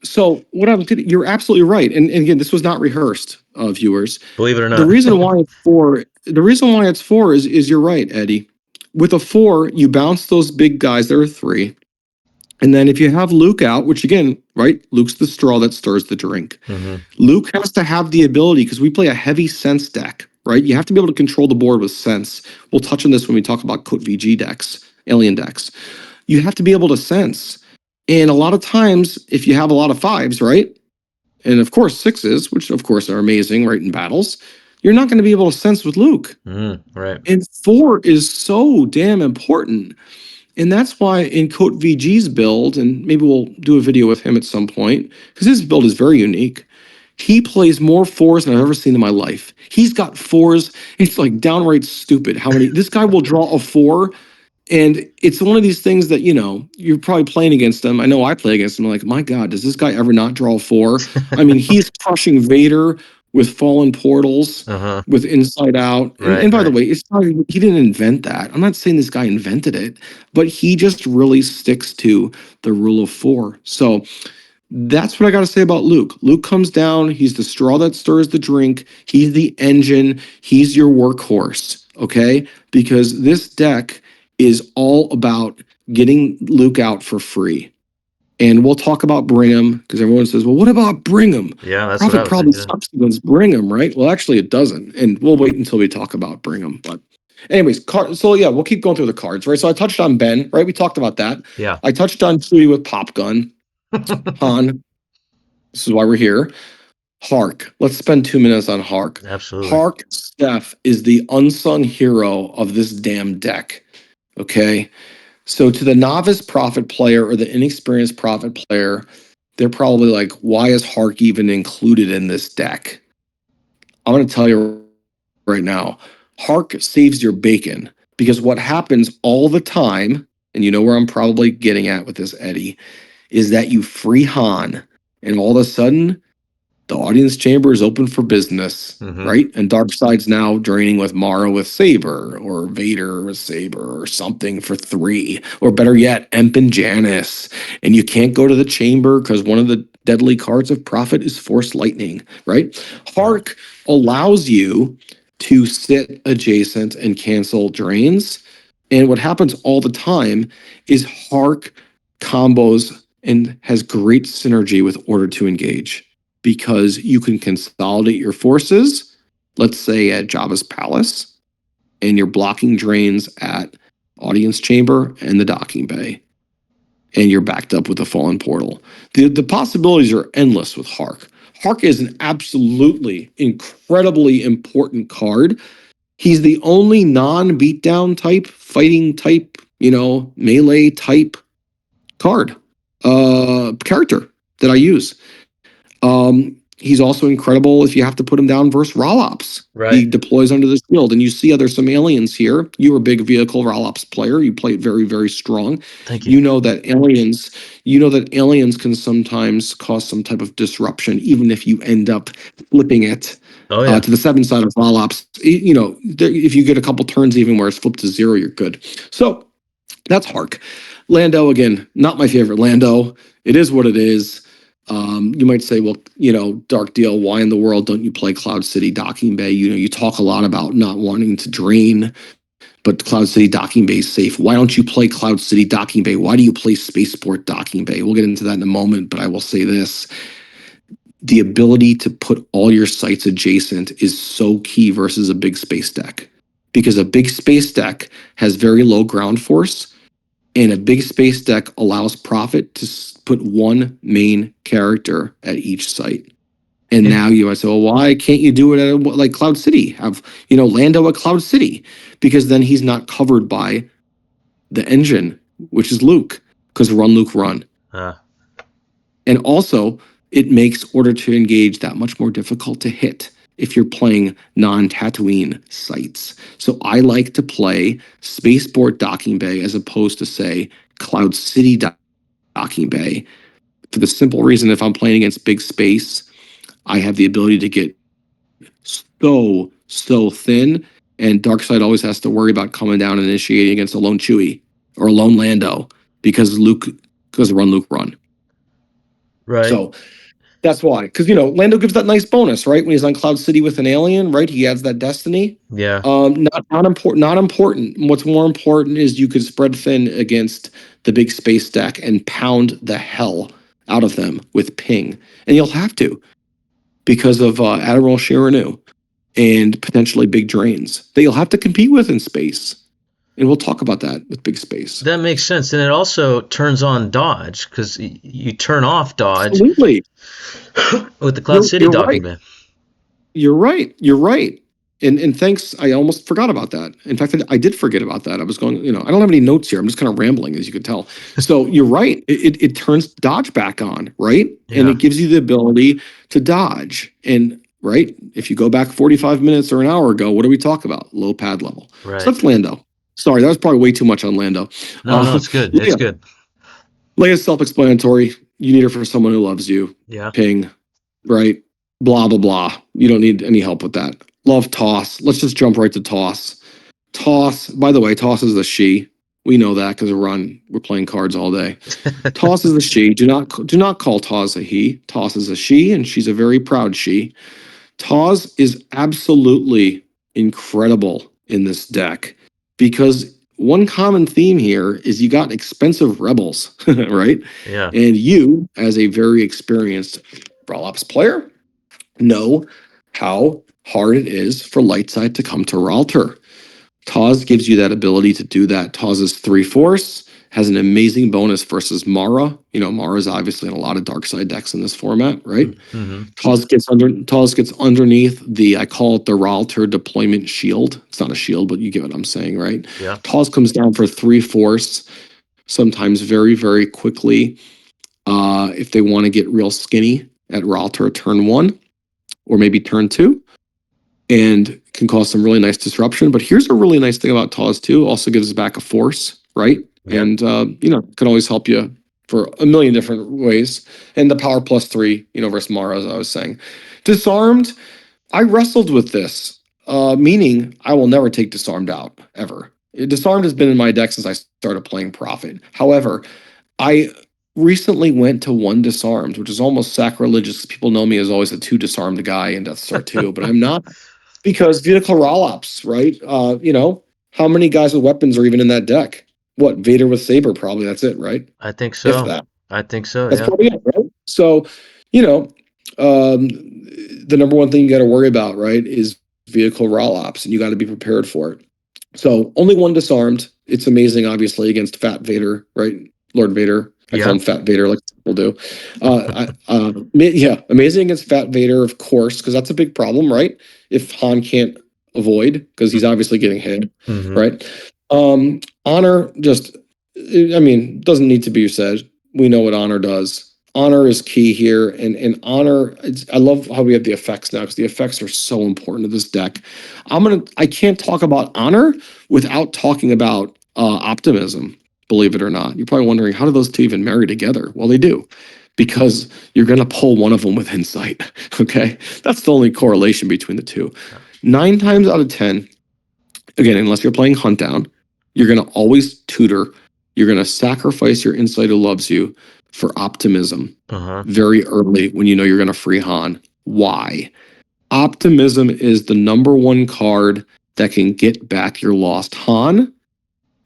So what I'm getting, you're absolutely right. And again, this was not rehearsed, viewers. Believe it or The not. reason why it's 4, the reason why it's 4 is you're right, Eddie. With a 4, you bounce those big guys that are 3. And then if you have Luke out, which again, right, Luke's the straw that stirs the drink. Hmm. Luke has to have the ability, because we play a heavy sense deck, right? You have to be able to control the board with sense. We'll touch on this when we talk about Code VG decks, alien decks. You have to be able to sense. And a lot of times, if you have a lot of 5s, right? And of course 6s, which of course are amazing, right, in battles, you're not going to be able to sense with Luke. Right. And 4 is so damn important. And that's why in Coat VG's build, and maybe we'll do a video with him at some point, because his build is very unique. He plays more 4s than I've ever seen in my life. He's got 4s. It's like downright stupid how many. This guy will draw a 4, and it's one of these things that, you're probably playing against him. I know I play against him. I'm like, my God, does this guy ever not draw a 4? I mean, he's crushing Vader with Fallen Portals, Uh-huh. with Inside Out. And Right, by the right. way, it's not, he didn't invent that. I'm not saying this guy invented it, but he just really sticks to the rule of 4. So that's what I got to say about Luke. Luke comes down. He's the straw that stirs the drink. He's the engine. He's your workhorse. Okay. Because this deck is all about getting Luke out for free. And we'll talk about Brigham, because everyone says, well, what about Brigham? Yeah, that's what I Profit was probably thinking. subsequents Brigham, right? Well, actually, it doesn't. And we'll wait until we talk about Brigham. But, anyways, so yeah, we'll keep going through the cards, right? So I touched on Ben, right? We talked about that. Yeah. I touched on Chewie with Pop Gun, Han. This is why we're here. Hark. Let's spend 2 minutes on Hark. Absolutely. Hark, Steph, is the unsung hero of this damn deck. Okay. So to the novice profit player or the inexperienced profit player, they're probably like, why is Hark even included in this deck? I'm going to tell you right now, Hark saves your bacon, because what happens all the time, and you know where I'm probably getting at with this, Eddie, is that you free Han, and all of a sudden The audience chamber is open for business, Hmm. right? And Darkseid's now draining with Mara with Saber, or Vader with Saber, or something for 3. Or better yet, Emp and Janice. And you can't go to the chamber because one of the deadly cards of Profit is Force Lightning, right? Yeah. Hark allows you to sit adjacent and cancel drains. And what happens all the time is Hark combos and has great synergy with Order to Engage because you can consolidate your forces, let's say at Jabba's Palace, and you're blocking drains at Audience Chamber and the Docking Bay, and you're backed up with a Fallen Portal. The possibilities are endless with Hark. Hark is an absolutely incredibly important card. He's the only non-beatdown type, fighting type, melee type card, character that I use. He's also incredible if you have to put him down versus Rolops. He Right. deploys under the shield, and you see there's some aliens here. You're a big vehicle Rolops player. You play it very, very strong. Thank you. You know that aliens, can sometimes cause some type of disruption, even if you end up flipping it Oh yeah. to the 7 side of Rolops. If you get a couple turns even where it's flipped to 0, you're good. So that's Hark. Lando, again, not my favorite Lando. It is what it is. You might say, well, Dark Deal, why in the world don't you play Cloud City Docking Bay? You talk a lot about not wanting to drain, but Cloud City Docking Bay is safe. Why don't you play Cloud City Docking Bay? Why do you play Spaceport Docking Bay? We'll get into that in a moment, but I will say this. The ability to put all your sites adjacent is so key versus a big space deck. Because a big space deck has very low ground force, and a big space deck allows Profit to put one main character at each site. And And now you might say, well, why can't you do it at like Cloud City? Have, Lando at Cloud City? Because then he's not covered by the engine, which is Luke, because run, Luke, run. uh, And also, it makes Order to Engage that much more difficult to hit if you're playing non-Tatooine sites. So I like to play Spaceport Docking Bay as opposed to, say, Cloud City Docking Bay, for the simple reason if I'm playing against big space, I have the ability to get so thin, and Darkseid always has to worry about coming down and initiating against a lone Chewie or a lone Lando because run, Luke, run. right. So that's why, because Lando gives that nice bonus, right? When he's on Cloud City with an alien, right? He adds that destiny. Yeah. Not important. Not important. What's more important is you could spread thin against the big space deck and pound the hell out of them with ping, and you'll have to because of Admiral Shiranu and potentially big drains that you'll have to compete with in space. And we'll talk about that with big space. That makes sense, and it also turns on dodge because you turn off dodge Absolutely. with the Cloud City You're docking right. bay. You're right. You're right. And thanks. I almost forgot about that. In fact, I did forget about that. I was going, I don't have any notes here. I'm just kind of rambling, as you could tell. So you're right. It turns dodge back on, right? And it Yeah. gives you the ability to dodge. And right, if you go back 45 minutes or an hour ago, what do we talk about? Low pad level. So Right. that's Lando. Sorry, that was probably way too much on Lando. No, no, it's good. It's Leia. good. Leia's self-explanatory. You need her for someone who loves you. Yeah. Ping, right? Blah, blah, blah. You don't need any help with that. Love Toss. Let's just jump right to Toss. Toss, by the way, Toss is a she. We know that because we're playing cards all day. Toss is a she. Do not call Toss a he. Toss is a she, and she's a very proud she. Toss is absolutely incredible in this deck because one common theme here is you got expensive rebels, right? Yeah. And you, as a very experienced Brawl Ops player, know how hard it is for Lightside to come to Ralter. Taz gives you that ability to do that. Taz is 3 force, has an amazing bonus versus Mara. Mara's obviously in a lot of dark side decks in this format, right? Mm-hmm. Taz gets underneath I call it the Ralter deployment shield. It's not a shield, but you get what I'm saying, right? Yeah. Taz comes down for 3 force, sometimes very, very quickly. If they want to get real skinny at Ralter turn 1 or maybe turn 2, and can cause some really nice disruption. But here's a really nice thing about Taz too. Also gives back a force, right? Yep. And can always help you for a million different ways. And the power +3, versus Mara, as I was saying. Disarmed, I wrestled with this, meaning I will never take Disarmed out, ever. Disarmed has been in my deck since I started playing Profit. However, I recently went to one Disarmed, which is almost sacrilegious. People know me as always a two Disarmed guy in Death Star 2, but I'm not, because vehicle roll-ups, right? How many guys with weapons are even in that deck? What, Vader with Saber? Probably that's it, right? I think If so. that. I think so. That's Yeah. probably it, right? So, you know, um, the number one thing you got to worry about, right, is vehicle roll-ups, and you got to be prepared for it. So, only one Disarmed. It's amazing, obviously, against Fat Vader, right? Lord Vader. I call Yeah. him Fat Vader, like people do. Yeah, amazing against Fat Vader, of course, because that's a big problem, right? If Han can't avoid, because he's obviously getting hit, Mm-hmm. right? Honor, just, I mean, doesn't need to be said. We know what honor does. Honor is key here, and honor. I love how we have the effects now, because the effects are so important to this deck. I can't talk about honor without talking about optimism. Believe it or not, you're probably wondering, how do those two even marry together? Well, they do, because you're going to pull one of them with insight. Okay, that's the only correlation between the two. 9 times out of 10, again, unless you're playing Hunt Down, you're going to always tutor. You're going to sacrifice your insight who loves you for optimism Uh-huh. very early when you know you're going to free Han. Why? Optimism is the number one card that can get back your lost Han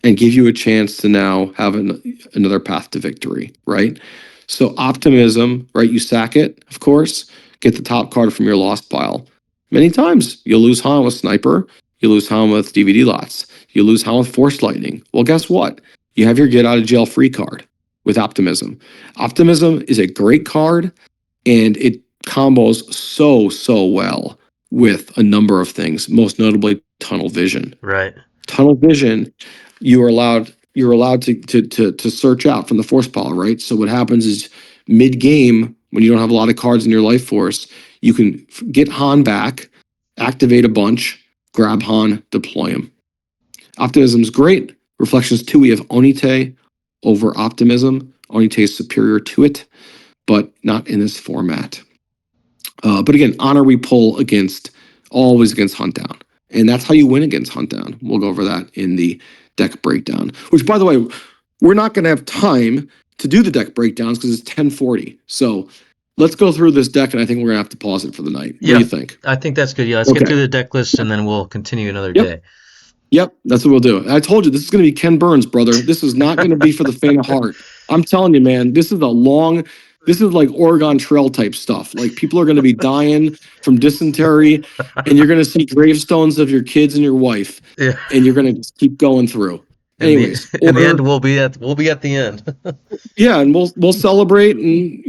and give you a chance to now have another path to victory, right? So optimism, right? You sack it, of course, get the top card from your lost pile. Many times you'll lose Han with Sniper, you lose Han with DVD lots, you lose Han with Force Lightning. Well, guess what? You have your get out of jail free card with optimism. Optimism is a great card, and it combos so well with a number of things, most notably tunnel vision. Right. Tunnel vision, you're allowed to search out from the force pile, right? So what happens is, mid game, when you don't have a lot of cards in your life force, you can get Han back, activate a bunch, grab Han, deploy him. Optimism's great. Reflections 2, we have Onite over Optimism. Onite is superior to it, but not in this format. But again, honor we pull always against Hunt Down. And that's how you win against Hunt Down. We'll go over that in the deck breakdown, which, by the way, we're not going to have time to do the deck breakdowns because it's 10:40. So let's go through this deck, and I think we're going to have to pause it for the night. What do you Yeah. think? I think that's good. Yeah. Let's get Okay. through the deck list and then we'll continue another Yep. day. Yep. That's what we'll do. I told you this is going to be Ken Burns, brother. This is not going to be for the faint of heart. I'm telling you, man, this is like Oregon Trail type stuff. Like, people are going to be dying from dysentery, and you're going to see gravestones of your kids and your wife, Yeah. and you're going to just keep going through. In the Anyways, in the end, order. we'll be at the end. Yeah, and we'll celebrate, and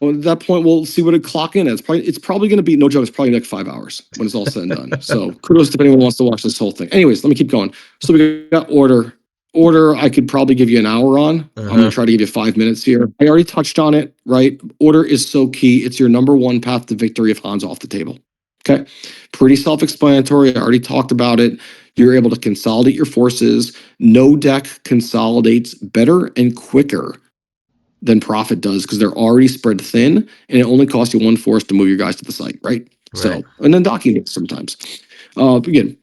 at that point we'll see what it clock in. It's probably going to be, no joke, it's probably like 5 hours when it's all said and done. So kudos to anyone who wants to watch this whole thing. Anyways, let me keep going. So we got order. Order, I could probably give you an hour on. I'm going to try to give you 5 minutes here. I already touched on it, right? Order is so key. It's your number one path to victory if Han's off the table. Okay. Pretty self-explanatory. I already talked about it. You're able to consolidate your forces. No deck consolidates better and quicker than Profit does, because they're already spread thin, and it only costs you one force to move your guys to the site, right? Right. So, and then docking sometimes. Again,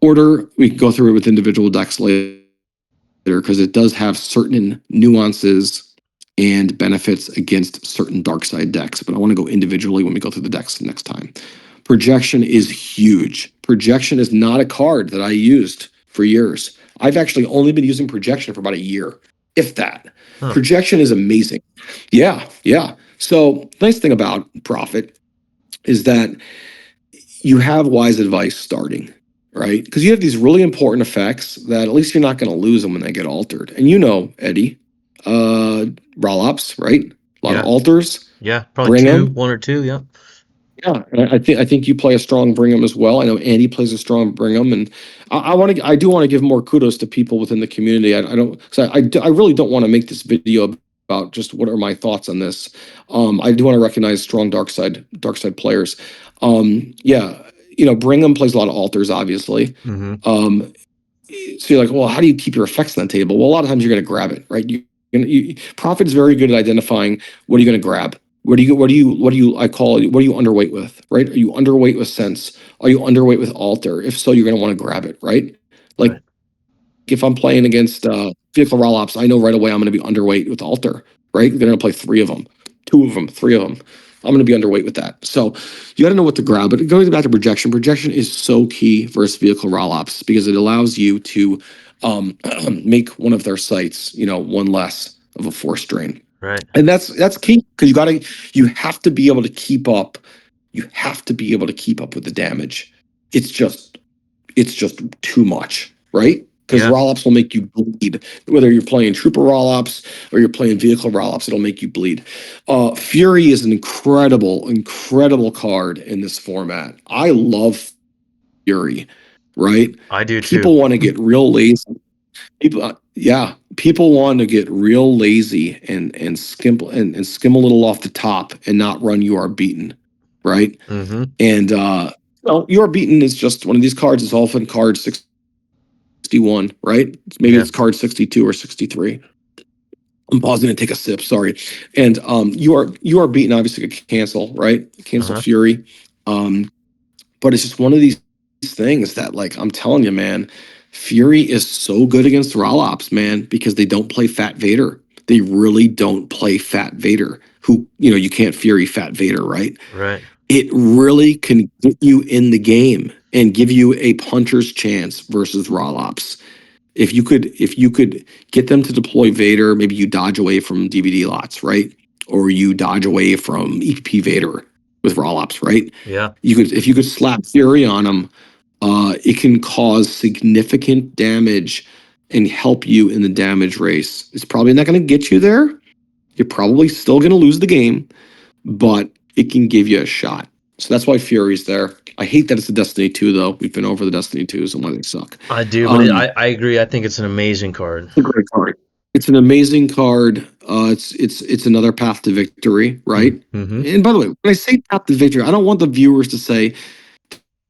order, we can go through it with individual decks later, because it does have certain nuances and benefits against certain dark side decks. But I want to go individually when we go through the decks next time. Projection is huge. Projection is not a card that I used for years. I've actually only been using projection for about a year, if that. Huh. Projection is amazing. Yeah, yeah. So, nice thing about Profit is that you have wise advice starting, right? Because you have these really important effects that at least you're not going to lose them when they get altered. And Eddie, roll-ups, right? A lot of Yeah. alters, Yeah. Probably bring two, them. one or two. Yeah. Yeah, and I think you play a strong Brigham as well. I know Andy plays a strong Brigham, and I do want to give more kudos to people within the community. I don't, because I really don't want to make this video about just what are my thoughts on this. I do want to recognize strong dark side players. Yeah, Brigham plays a lot of alters, obviously. Mm-hmm. Um, so you're like, well, how do you keep your effects on the table? Well, a lot of times you're going to grab it, right? Profit is very good at identifying what are you going to grab. What are you underweight with, right? Are you underweight with sense? Are you underweight with alter? If so, you're going to want to grab it, right? Like Right. if I'm playing against vehicle roll ops, I know right away I'm going to be underweight with alter, right? They're going to play three of them, two of them, three of them. I'm going to be underweight with that. So you got to know what to grab. But going back to projection, projection is so key versus vehicle roll ops because it allows you to make one of their sites, one less of a force drain. Right. And that's key because you have to be able to keep up. You have to be able to keep up with the damage. It's just it's just too much, right? Because Yeah. roll ups will make you bleed. Whether you're playing trooper roll ups or you're playing vehicle roll ups, it'll make you bleed. Fury is an incredible, incredible card in this format. I love Fury, right? I do too. People want to get real lazy. People want to get real lazy and skim a little off the top and not run You Are Beaten, right? Mm-hmm. And well, You Are Beaten is just one of these cards. It's often card 61, right? Maybe Yeah. it's card 62 or 63. I'm pausing to take a sip. Sorry. And you are beaten. Obviously, could cancel, right? Cancel Uh-huh. Fury. Um, but it's just one of these things that, like, I'm telling you, man, Fury is so good against Rolops, man, because they don't play Fat Vader. They really don't play Fat Vader. Who you can't Fury Fat Vader, right? Right. It really can get you in the game and give you a puncher's chance versus Rolops. If you could get them to deploy Vader, maybe you dodge away from DVD lots, right? Or you dodge away from EPP Vader with Rolops, right? Yeah. If you could slap Fury on them, it can cause significant damage and help you in the damage race. It's probably not going to get you there. You're probably still going to lose the game, but it can give you a shot. So that's why Fury's there. I hate that it's a Destiny 2, though. We've been over the Destiny 2s and why they suck. I do, but Um, I agree. I think it's an amazing card. it's a great card. It's an amazing card. It's another path to victory, right? Mm-hmm. And by the way, when I say path to victory, I don't want the viewers to say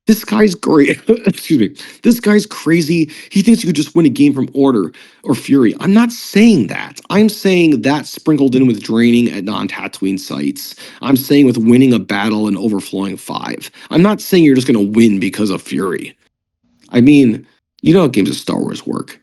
this guy's great. Excuse me. This guy's crazy. He thinks you could just win a game from Order or Fury. I'm not saying that. I'm saying that sprinkled in with draining at non-Tatooine sites. I'm saying with winning a battle and overflowing 5. I'm not saying you're just going to win because of Fury. I mean, you know how games of Star Wars work.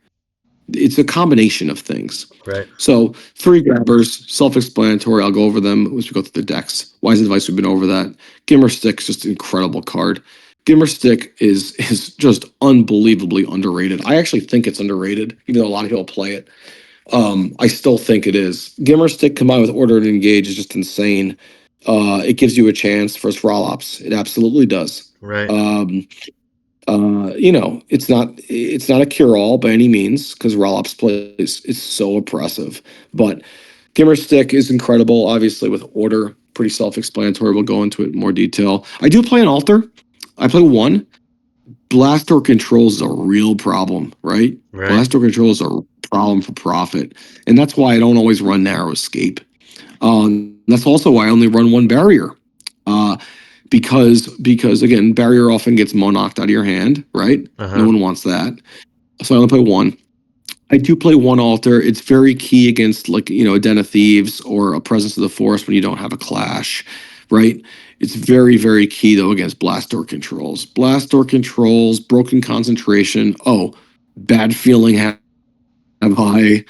It's a combination of things. Right. So 3 grabbers, self-explanatory. I'll go over them as we go through the decks. Wise Advice, we've been over that. Gimmer Stick's just an incredible card. Gimmer Stick is just unbelievably underrated. I actually think it's underrated, even though a lot of people play it. I still think it is. Gimmer Stick combined with Order to Engage is just insane. It gives you a chance for Rolops. It absolutely does. Right. It's not a cure all by any means because Rollops plays is so oppressive. But Gimmer Stick is incredible, obviously with Order, pretty self-explanatory. We'll go into it in more detail. I do play an altar. I play 1. Blaster controls is a real problem, right? Right. Blaster controls are a problem for Profit, and that's why I don't always run Narrow Escape. That's also why I only run 1 barrier. Uh, because again, barrier often gets monarched out of your hand, right? No Uh-huh. one wants that. So I only play 1. I do play 1 altar. It's very key against a Den of Thieves or a Presence of the Forest when you don't have a clash, right? It's very, very key though against blast door controls. Blast door controls, broken concentration. Oh, bad feeling have high.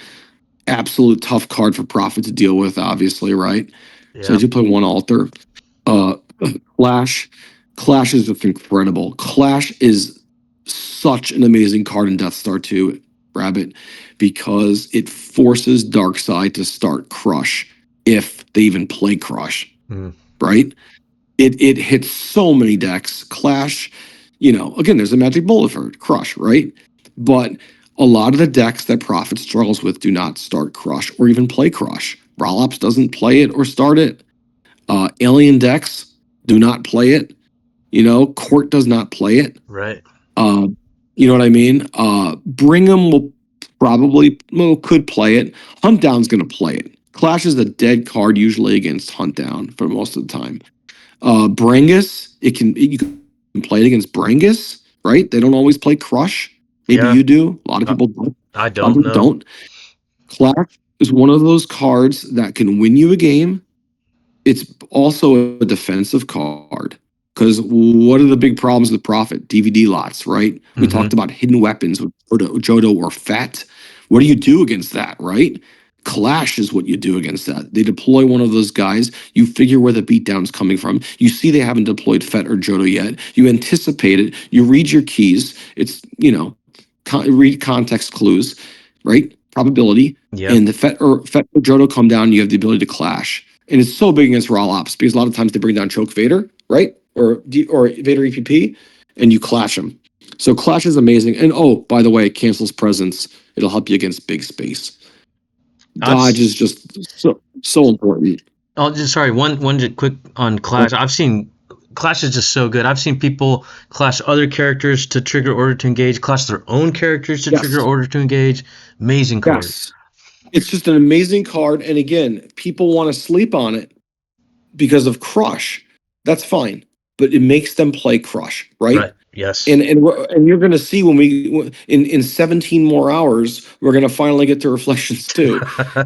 Absolute tough card for Profit to deal with, obviously, right? So I Yeah. do play 1 altar. Uh, Clash. Clash is just incredible. Clash is such an amazing card in Death Star 2, Rabbit, because it forces Darkseid to start Crush if they even play Crush, Mm. right? It hits so many decks. Clash, again, there's a magic bullet for it, Crush, right? But a lot of the decks that Prophet struggles with do not start Crush or even play Crush. Rollops doesn't play it or start it. Alien decks do not play it. Court does not play it. Right. Um, you know what I mean? Brigham could play it. Hunt Down's going to play it. Clash is a dead card usually against Hunt Down for most of the time. Brangus, you can play it against Brangus, right? They don't always play Crush. Maybe Yeah. you do. A lot of I, people don't. I A lot of don't people know. don't. Clash. is one of those cards that can win you a game. It's also a defensive card. Because what are the big problems with Profit? DVD lots, right? We talked Mm-hmm. about hidden weapons with Jodo or Fett. What do you do against that, right? Clash is what you do against that. They deploy one of those guys. You figure where the beatdown's coming from. You see they haven't deployed Fett or Jodo yet. You anticipate it. You read your keys. It's, read context clues, right? Probability. Yep. And the Fett or Jodo come down, you have the ability to clash. And it's so big against raw ops because a lot of times they bring down Choke Vader, right? Or Vader EPP, and you clash them. So clash is amazing. And oh, by the way, cancels presence. It'll help you against big space. I've Dodge is just so important. Oh, just sorry. One just quick on Clash. I've seen Clash is just so good. I've seen people clash other characters to trigger order to engage, clash their own characters to trigger Yes, order to engage. Amazing card. yes. It's just an amazing card. And again, people want to sleep on it because of Crush. That's fine, but it makes them play Crush, right? Right. Yes. And you're going to see when we in 17 more hours we're going to finally get to Reflections 2,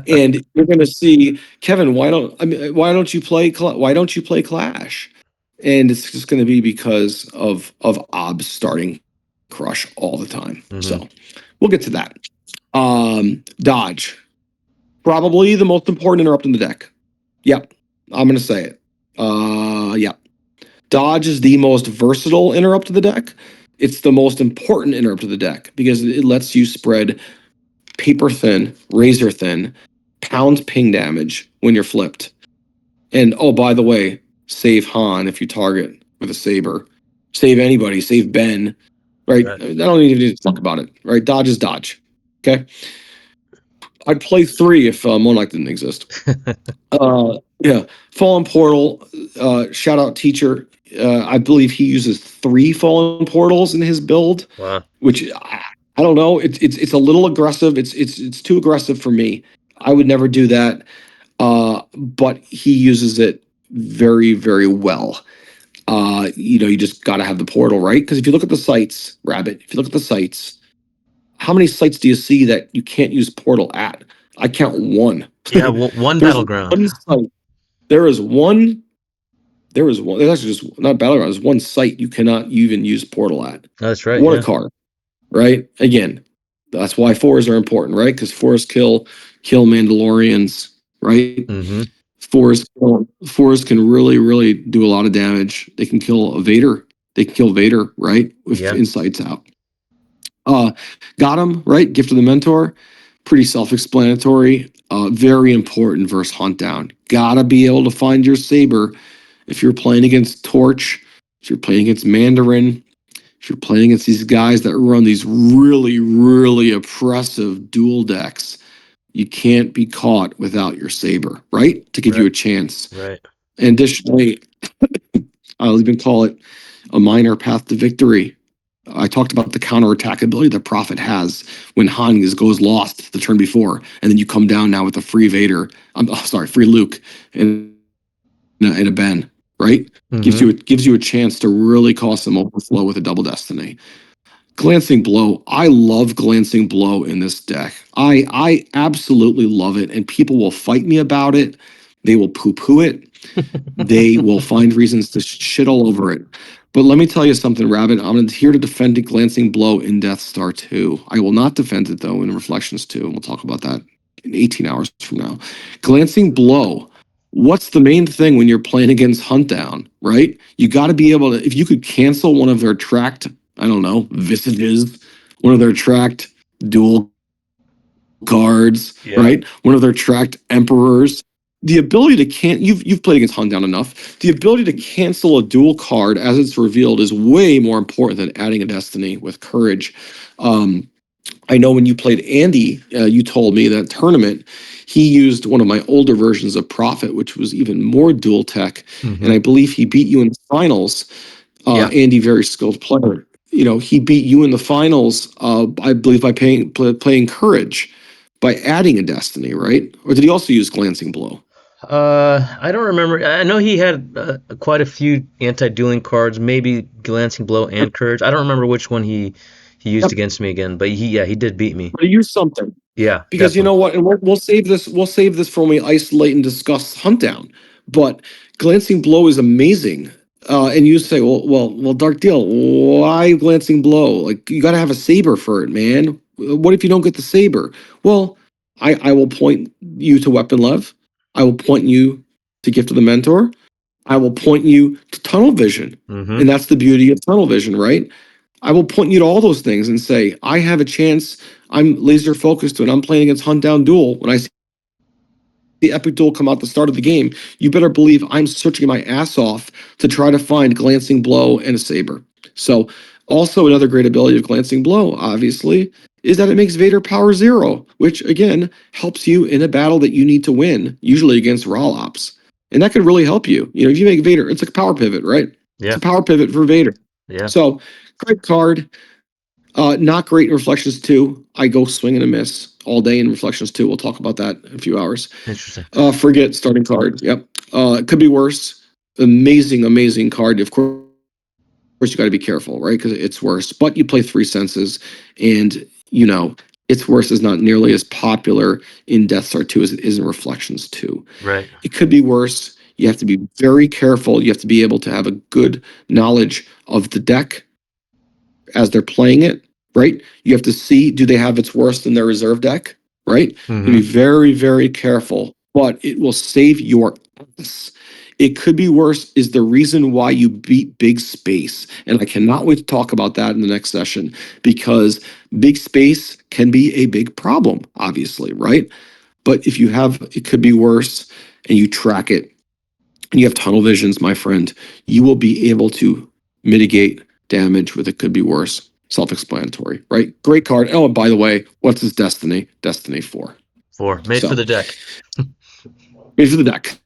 and you're going to see Kevin. Why don't you play Clash? And it's just going to be because of Obs starting Crush all the time. hmm So we'll get to that. Dodge, probably the most important interrupt in the deck. Yep, I'm going to say it. Yeah. Dodge is the most versatile interrupt to the deck. It's the most important interrupt to the deck because it lets you spread paper thin, razor thin, pound ping damage when you're flipped. And oh, by the way, save Han if you target with a saber. Save anybody, save Ben. Right? Right. I don't even need to talk about it. Right? Dodge is dodge. Okay. I'd play 3 if Monarch didn't exist. Yeah, Fallen Portal. Shout out teacher. I believe he uses 3 Fallen Portals in his build, Wow. which I don't know. It's a little aggressive. It's too aggressive for me. I would never do that. But he uses it very very well. You just got to have the portal, right? Because if you look at the sites, Rabbit. If you look at the sites, how many sites do you see that you can't use portal at? I count 1. Yeah. One There's battleground. 1 site. There is one. There is one. There's actually just not battleground. There's 1 site you cannot even use portal at. That's right. What a Yeah. card, right? Again, that's why 4s are important, right? Because 4s kill Mandalorians, right? hmm 4s can really do a lot of damage. They can kill a Vader. They can kill Vader, right? With Yeah. insights out. Uh, got him, right? Gift of the Mentor. Pretty self-explanatory. Very important versus Hunt Down. Gotta be able to find your saber. If you're playing against Torch, if you're playing against Mandarin, if you're playing against these guys that run these really oppressive dual decks, you can't be caught without your saber, right? To give you Right. a chance. Right. And additionally, I'll even call it a minor path to victory. I talked about the counterattack ability that Prophet has when Han goes lost the turn before, and then you come down now with a free Vader. Free Luke and a Ben, right? hmm Gives you a chance to really cause some overflow with a double destiny. Glancing Blow. I love Glancing Blow in this deck. I absolutely love it, and people will fight me about it. They will poo-poo it. They will find reasons to shit all over it. But let me tell you something, Rabbit. I'm here to defend Glancing Blow in Death Star 2. I will not defend it, though, in Reflections 2, and we'll talk about that in 18 hours from now. Glancing Blow. What's the main thing when you're playing against Hunt Down, right? You got to be able to, if you could cancel one of their tracked, I don't know, Visages, one of their tracked dual cards, Yeah. right? One of their tracked emperors. The ability to you've played against Hunt Down enough. The ability to cancel a dual card as it's revealed is way more important than adding a destiny with courage. I know when you played Andy, you told me that tournament he used one of my older versions of Prophet, which was even more dual tech, and hmm I believe he beat you in the finals. Yeah. Andy, very skilled player. He beat you in the finals. I believe by playing courage, by adding a destiny, right? Or did he also use glancing blow? I don't remember. I know he had quite a few anti-dueling cards, maybe glancing blow and courage. I don't remember which one he he used Yep. against me again. But he did beat me. But use something. Yeah, Because you definitely. know what, and we'll save this. We'll save this for when we isolate and discuss Hunt Down. But Glancing Blow is amazing. And you say, well, Dark Deal, why Glancing Blow? Like you got to have a saber for it, man. What if you don't get the saber? Well, I will point you to Weapon Lev. I will point you to Gift of the Mentor. I will point you to Tunnel Vision, and Mm-hmm. that's the beauty of Tunnel Vision, right? I will point you to all those things and say, I have a chance. I'm laser focused when I'm playing against Hunt Down Duel. When I see the Epic Duel come out at the start of the game, you better believe I'm searching my ass off to try to find Glancing Blow and a Saber. So, also another great ability of Glancing Blow, obviously, is that it makes Vader power zero, which again helps you in a battle that you need to win, usually against Rolops. And that could really help you. You know, if you make Vader, it's like a power pivot, right? It's Yeah. a power pivot for Vader. Yeah. So, great card. Not great in Reflections 2. I go swing and a miss all day in Reflections 2. We'll talk about that in a few hours. Interesting. Forget starting card. Yep. It could be worse. Amazing, amazing card. Of course, you got to be careful, right? Because it's worse. But you play Three Senses, and you know it's worse is not nearly as popular in Death Star 2 as it is in Reflections 2. Right. It could be worse. You have to be very careful. You have to be able to have a good knowledge of the deck as they're playing it, right? You have to see, do they have its worst in their reserve deck, right? You be Mm-hmm. very, very careful, but it will save your ass. It could be worse is the reason why you beat Big Space. And I cannot wait to talk about that in the next session because Big Space can be a big problem, obviously, right? But if you have, it could be worse and you track it and you have tunnel visions, my friend, you will be able to mitigate damage with it could be worse. Self-explanatory, right? Great card. Oh, and by the way, what's his destiny? Destiny 4. 4. Made for So, the deck. here's the deck.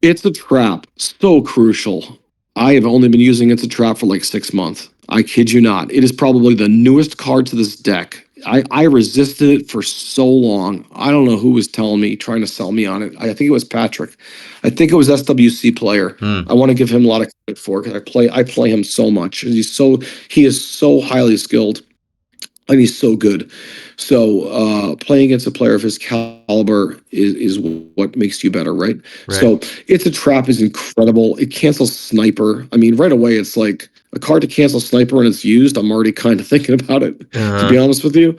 It's a trap. So crucial. I have only been using It's a Trap for like 6 months. I kid you not. It is probably the newest card to this deck. I resisted it for so long. I don't know who was telling me, trying to sell me on it. I think it was Patrick. I think it was SWC player. I Hmm. want to give him a lot of credit for because I play him so much. He is so highly skilled and he's so good. So playing against a player of his caliber is what makes you better, right? Right. So It's a Trap is incredible. It cancels Sniper. I mean, right away it's like a card to cancel Sniper when it's used. I'm already kind of thinking about it, to be Uh-huh. honest with you.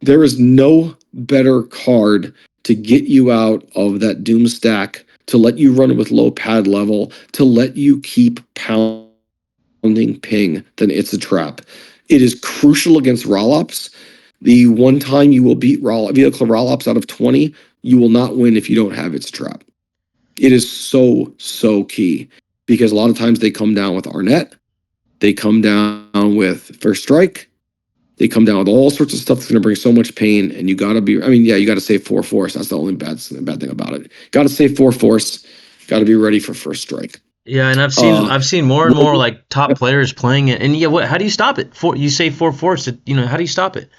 There is no better card to get you out of that Doom stack, to let you run with low pad level, to let you keep pounding ping than It's a Trap. It is crucial against Rollops. The one time you will beat vehicle Rollops out of 20, you will not win if you don't have It's a Trap. It is so, so key because a lot of times they come down with Arnett, they come down with First Strike, they come down with all sorts of stuff that's going to bring so much pain, and you got to be. I mean, yeah, you got to save 4 force. That's the only bad thing about it. Got to save 4 force. Got to be ready for First Strike. Yeah, and Uh, I've seen more and more like top players playing it. And yeah, what how do you stop it? You say 4 force, how do you stop it?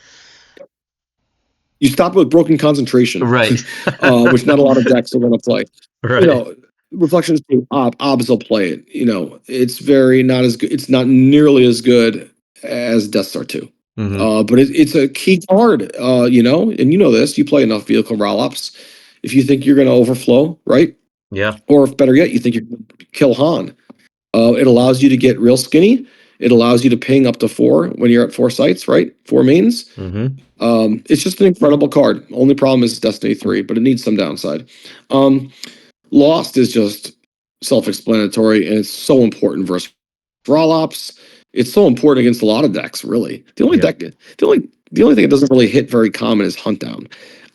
you stop with Broken Concentration, Right. which not a lot of decks are going to play. You Right. know, Reflections to Obs will play it. You know, it's very not as good. It's not nearly as good as Death Star 2. Mm-hmm. But it's a key card, you know, and you know this. You play enough vehicle roll-ups. If you think you're going to overflow, right? Yeah. Or if better yet, you think you're going to kill Han. It allows you to get real skinny. It allows you to ping up to 4 when you're at 4 sites, right? 4 mains. Mm-hmm. It's just an incredible card. Only problem is Destiny 3, but it needs some downside. Um, Lost is just self-explanatory, and it's so important versus Raw Ops. It's so important against a lot of decks, really. Yeah. The only thing it doesn't really hit very common is Hunt Down.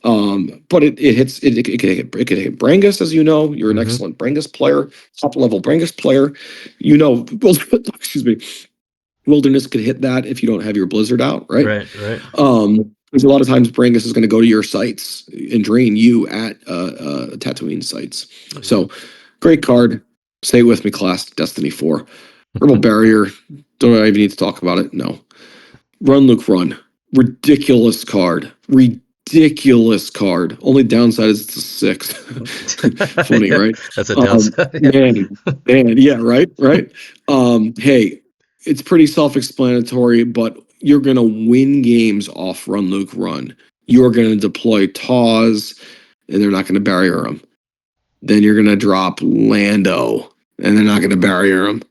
But it hits it can hit Brangus, as you know. You're an Mm-hmm. excellent Brangus player, top level Brangus player. You know, excuse me, Wilderness could hit that if you don't have your Blizzard out, right? Right. Right. Because a lot of times Brangus is going to go to your sites and drain you at Tatooine sites. So, great card. Say it with me, class. Destiny 4. Rebel Barrier. Do I even need to talk about it? No. Run, Luke, run. Ridiculous card. Ridiculous card. Only downside is it's a 6. Funny, Yeah, right? that's a downside. Yeah. Man, yeah, right, right. Hey, it's pretty self-explanatory, but you're going to win games off run, Luke, run. You're going to deploy TAWs, and they're not going to barrier them. Then you're going to drop Lando, and they're not going to barrier him.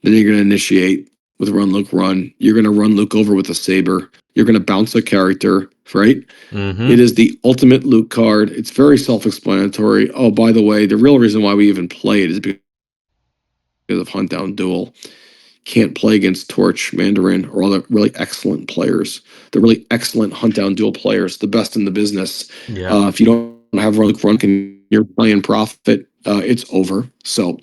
Then you're going to initiate with run, Luke, run. You're going to run Luke over with a saber. You're going to bounce a character, right? Mm-hmm. It is the ultimate Luke card. It's very self-explanatory. Oh, by the way, the real reason why we even play it is because of Hunt Down Duel. Can't play against Torch, Mandarin, or all the really excellent players. The really excellent Hunt Down Duel players, the best in the business. Yeah. If you don't have Luke Run, you're playing Profit, it's over. So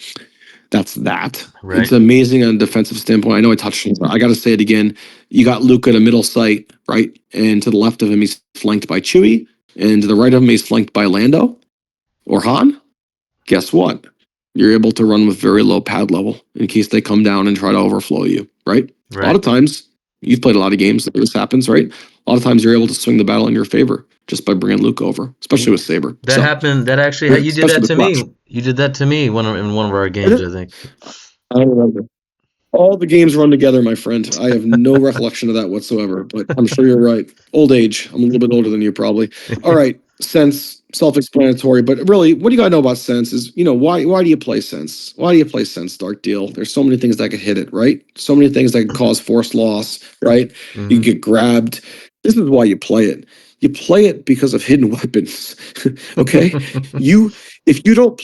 that's that. It's Right. amazing on a defensive standpoint. I know I touched on it, but I got to say it again. You got Luke at a middle sight, right? And to the left of him, he's flanked by Chewie. And to the right of him, he's flanked by Lando or Han. Guess what? You're able to run with very low pad level in case they come down and try to overflow you, right? A lot Right. of times, you've played a lot of games that this happens, right? A lot of times you're able to swing the battle in your favor just by bringing Luke over, especially with Saber. That So, happened. That actually, you did especially that with to me. Flash. You did that to me in one of our I games, don't I think. remember. All the games run together, my friend. I have no recollection of that whatsoever, but I'm sure you're right. Old age. I'm a little bit older than you, probably. All right. Sense, self-explanatory, but really, what do you gotta know about sense is, why do you play sense? Why do you play sense, Dark Deal? There's so many things that could hit it, right? So many things that could cause force loss, right? You Mm-hmm. get grabbed. This is why you play it. You play it because of hidden weapons. Okay? You if you don't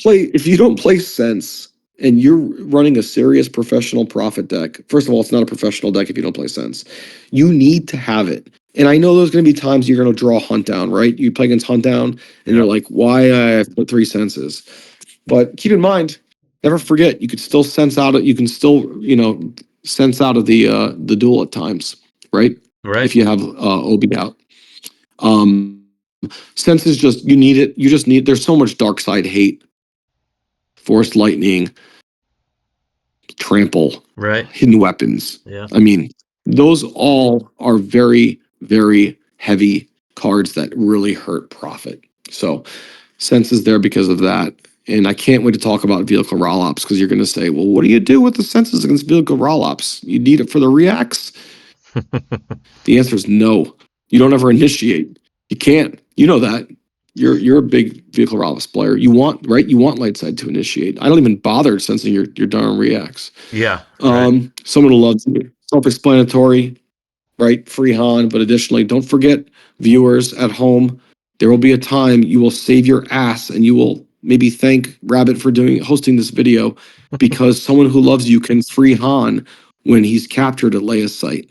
play sense and you're running a serious professional profit deck, first of all, it's not a professional deck if you don't play sense. You need to have it. And I know there's going to be times you're going to draw Hunt Down, right? You play against Hunt Down, and you're Yep. like, why I have to put 3 senses? But keep in mind, never forget, you could still sense out it. You can still, sense out of the duel at times, right? Right. If you have OB out. Um, sense is just, you need it. You just need, there's so much dark side hate, forced lightning, trample, Right. hidden weapons. Yeah. I mean, those all are very, very heavy cards that really hurt profit. So sense is there because of that. And I can't wait to talk about vehicle rollops because you're going to say, well, what do you do with the senses against vehicle rollops? You need it for the reacts? The answer is no. You don't ever initiate. You can't. You know that. You're a big vehicle rollops player. You want, right? You want light side to initiate. I don't even bother sensing your darn reacts. Yeah. Right. Someone who loves you. Self-explanatory, right? Free Han, but additionally, don't forget, viewers at home, there will be a time you will save your ass and you will maybe thank Rabbit for hosting this video because someone who loves you can free Han when he's captured at Leia's site.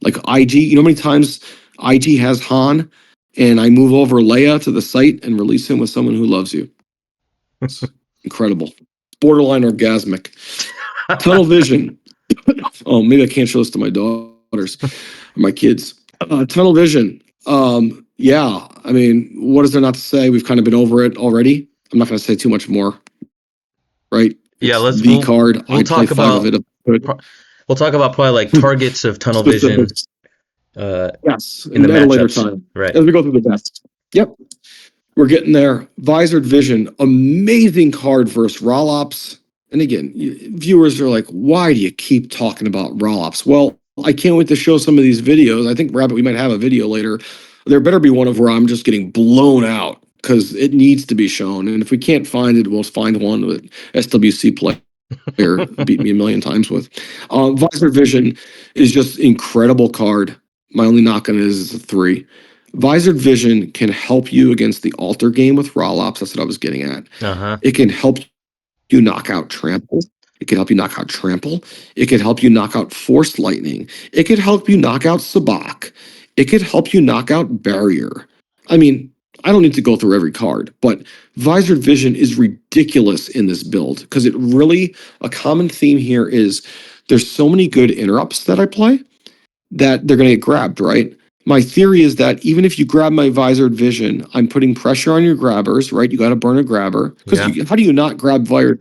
Like IG, you know how many times IG has Han and I move over Leia to the site and release him with someone who loves you. It's incredible. Borderline orgasmic. Tunnel vision. Oh, maybe I can't show this to my daughters or my kids. Tunnel vision. Yeah, I mean, what is there not to say? We've kind of been over it already. I'm not going to say too much more, right? Yeah. It's Let's the card. we'll I play talk 5 of about it. we'll talk about probably like targets of tunnel vision Specifics. uh Yes, in the and at a later matchups. time Right. as we go through the best. Yep, we're getting there. Visored Vision, amazing card versus Rollops. And again, viewers are like, why do you keep talking about Rollops? Well, I can't wait to show some of these videos. I think, Rabbit, we might have a video later. There better be one of where I'm just getting blown out because it needs to be shown. And if we can't find it, we'll find one with SWC player beat me a million times with. Visor Vision is just incredible card. My only knock on it is it's a 3. Visored Vision can help you against the altar game with Rollops. That's what I was getting at. Uh-huh. It can help you knock out Trample. It can help you knock out Trample. It can help you knock out Forced Lightning. It could help you knock out Sabak. It could help you knock out Barrier. I mean, I don't need to go through every card, but Visored Vision is ridiculous in this build because it really, a common theme here is there's so many good interrupts that I play that they're going to get grabbed, right? My theory is that even if you grab my Visored Vision, I'm putting pressure on your grabbers, right? You got to burn a grabber because Yeah. how do you not grab Visored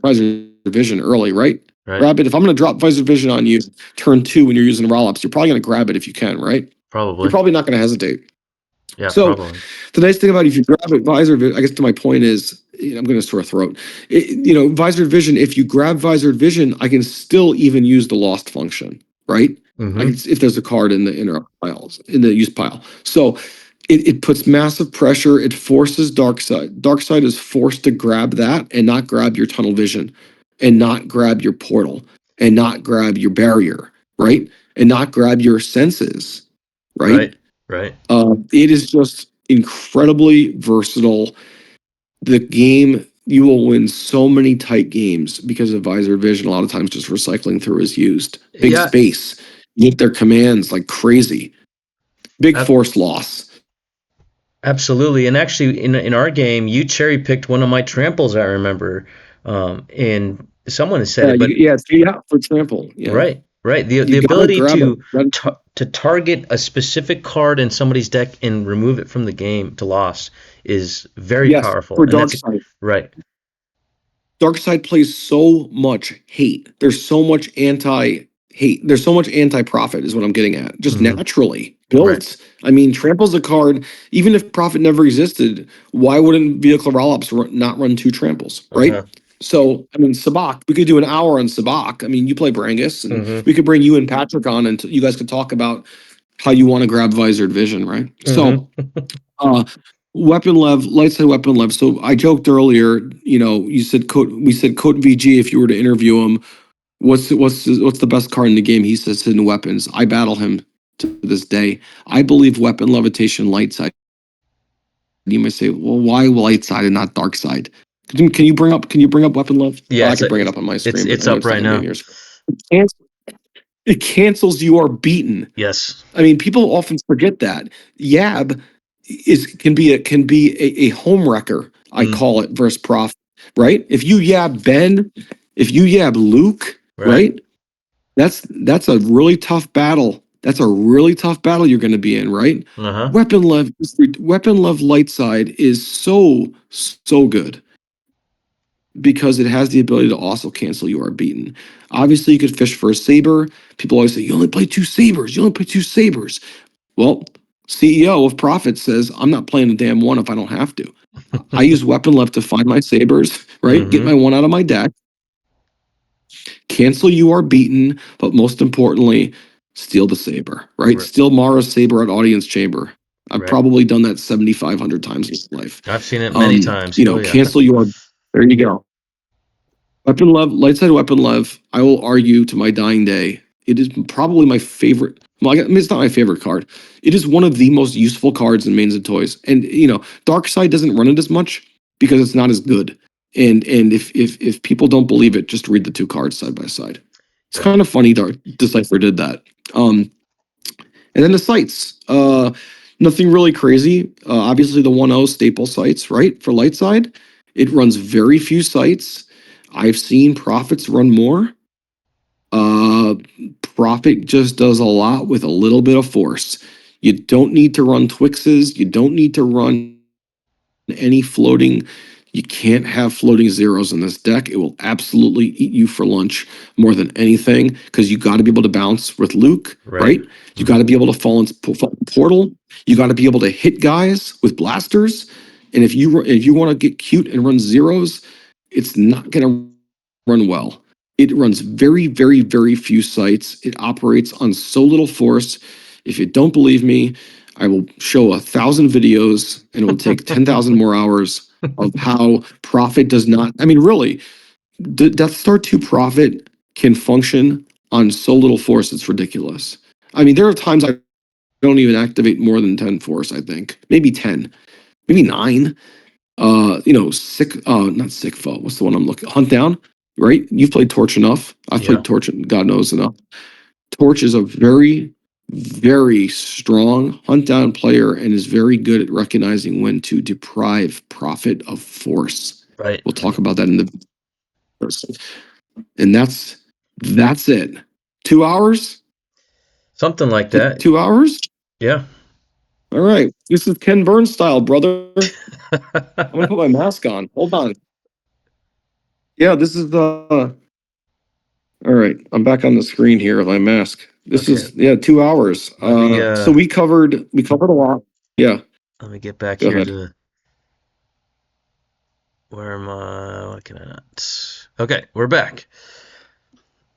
Vision early, right? Right. Grab it. If I'm going to drop Visored Vision on you, turn 2 when you're using Rollops, you're probably going to grab it if you can, right? You're Probably. probably not going to hesitate. Yeah. So Probably. the nice thing about if you grab it, Visored Vision, I guess to my point is, I'm going to sore throat. Visored Vision, if you grab Visored Vision, I can still even use the lost function, right? Mm-hmm. if there's a card in the inner piles in the use pile. So it puts massive pressure. It forces dark side. Dark side is forced to grab that and not grab your tunnel vision, and not grab your portal, and not grab your barrier, right? And not grab your senses, right? Right. Right. It is just incredibly versatile. The game, you will win so many tight games because of visor vision. A lot of times, just recycling through is used. Big Yeah. space, you get their commands like crazy. Big Ab- force loss. Absolutely. And actually, in our game, you cherry picked one of my tramples. I remember, and someone has said Yeah, it, but yeah, 3 out for trample. Yeah, right, right. The you gotta ability grab to it. target a specific card in somebody's deck and remove it from the game to loss is very Yes, powerful, for and dark that's side. right. Darkseid plays so much hate. There's so much anti hate. There's so much anti profit, is what I'm getting at. Just Hmm. naturally Right. built. I mean, Trample's a card, even if profit never existed, why wouldn't Vehicle Rollops not run 2 tramples, right? Uh-huh. So, I mean, Sabak, we could do an hour on Sabak. I mean, you play Brangus, and Hmm. we could bring you and Patrick on, and you guys could talk about how you want to grab Visored Vision, right? So, Hmm. uh, weapon lev, light side weapon lev. So I joked earlier, you said we said Coat VG if you were to interview him, what's the best card in the game? He says hidden weapons. I battle him to this day. I believe weapon levitation light side. You might say, well, why light side and not dark side? Can you bring up weapon lev? Oh, I Yes, could bring it up on my screen, but it's I know up it's not right gonna be on now. yours. It cancels you are beaten. Yes. I mean, people often forget that Yab is can be a home wrecker. I Mm. call it versus Prof. Right? If you Yab Ben, if you Yab Luke, Right. right? That's a really tough battle. That's a really tough battle you're going to be in, right? Uh-huh. Weapon Love Light Side is so good because it has the ability to also cancel you are beaten. Obviously, you could fish for a saber. People always say you only play 2 sabers. You only play 2 sabers. Well, CEO of Profit says, I'm not playing a damn one if I don't have to. I use weapon left to find my sabers, right? Get my Hmm. one out of my deck, cancel you are beaten, but most importantly, steal the saber, right? Right. Steal Mara's saber at audience chamber. I've Right. probably done that 7,500 times in my life. I've seen it many times. Oh yeah. Cancel your, there you go. Weapon Love, Light Side Weapon Love, I will argue to my dying day. It is probably my favorite. Well, I mean, it's not my favorite card. It is one of the most useful cards in Mains and Toys. And Dark Side doesn't run it as much because it's not as good. And if people don't believe it, just read the 2 cards side by side. It's Right. kind of funny Dark Decipher did that. And then the sites. Nothing really crazy. Obviously, the 1.0 staple sites, right? For light side, it runs very few sites. I've seen Profits run more. Uh, Profit just does a lot with a little bit of force. You don't need to run Twixes. You don't need to run any floating. You can't have floating zeros in this deck. It will absolutely eat you for lunch more than anything because you got to be able to bounce with Luke, Right. right? You got Hmm. to be able to fall in portal. You got to be able to hit guys with blasters. And if you want to get cute and run zeros, it's not going to run well. It runs very, very, very few sites. It operates on so little force. If you don't believe me, I will show 1,000 videos and it will take 10,000 more hours of how Profit does not. I mean, really, the Death Star 2 Profit can function on so little force, it's ridiculous. I mean, there are times I don't even activate more than 10 force, I think. Maybe 10, maybe 9. Not sick foe. What's the one I'm looking? Hunt down, right? You've played Torch enough. I've Yeah. played Torch, God knows enough. Torch is a very, very strong hunt down player and is very good at recognizing when to deprive Profit of force. Right. We'll talk Right. about that in the and that's it. 2 hours? Something like that. 2 hours? Yeah. All right. This is Ken Burns style, brother. I'm gonna put my mask on. Hold on. Yeah, this is the all right. I'm back on the screen here with my mask. This Okay. is 2 hours. Let me So we covered a lot. Yeah, let me get back go here ahead. to where am I? Why can I not? Okay, we're back.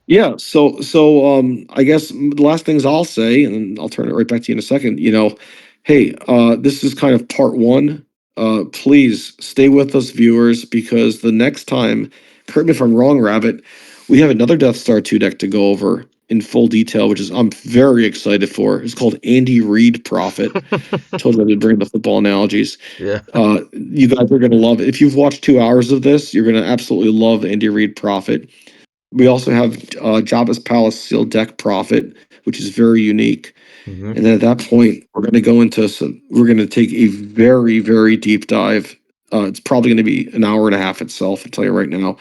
Yeah, I guess the last things I'll say, and I'll turn it right back to you in a second. Hey, this is kind of part one. Please stay with us, viewers, because the next time, correct me if I'm wrong, Rabbit, we have another Death Star 2 deck to go over in full detail, which is I'm very excited for. It's called Andy Reid Profit. Told you I would bring the football analogies. Yeah. You guys are gonna love it. If you've watched 2 hours of this, you're gonna absolutely love Andy Reid Profit. We also have Jabba's Palace Sealed Deck Profit, which is very unique. Hmm. And then at that point, we're going to go into some. We're going to take a very, very deep dive. It's probably going to be an hour and a half itself. I'll tell you right now.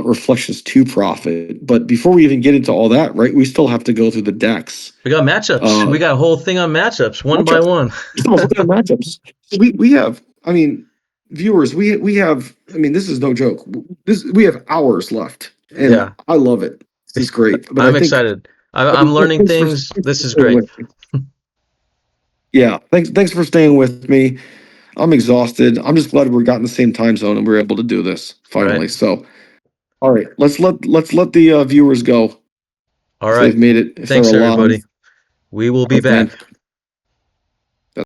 Reflections to Profit. But before we even get into all that, right, we still have to go through the decks. We got matchups. Uh, We got a whole thing on matchups, one by Matchups. one. Just almost looking at matchups. We have. I mean, viewers. We have. I mean, this is no joke. We have hours left, and Yeah. I love it. This is great. But I I'm think excited. I'm learning things. thanks This for is staying great. with me. Yeah, thanks for staying with me. I'm exhausted. I'm just glad we're got in the same time zone and we're able to do this Right. finally. So, all right, let's let the viewers go All if they've right. made it, if they're Thanks, alive. everybody. We will All be right, man. back.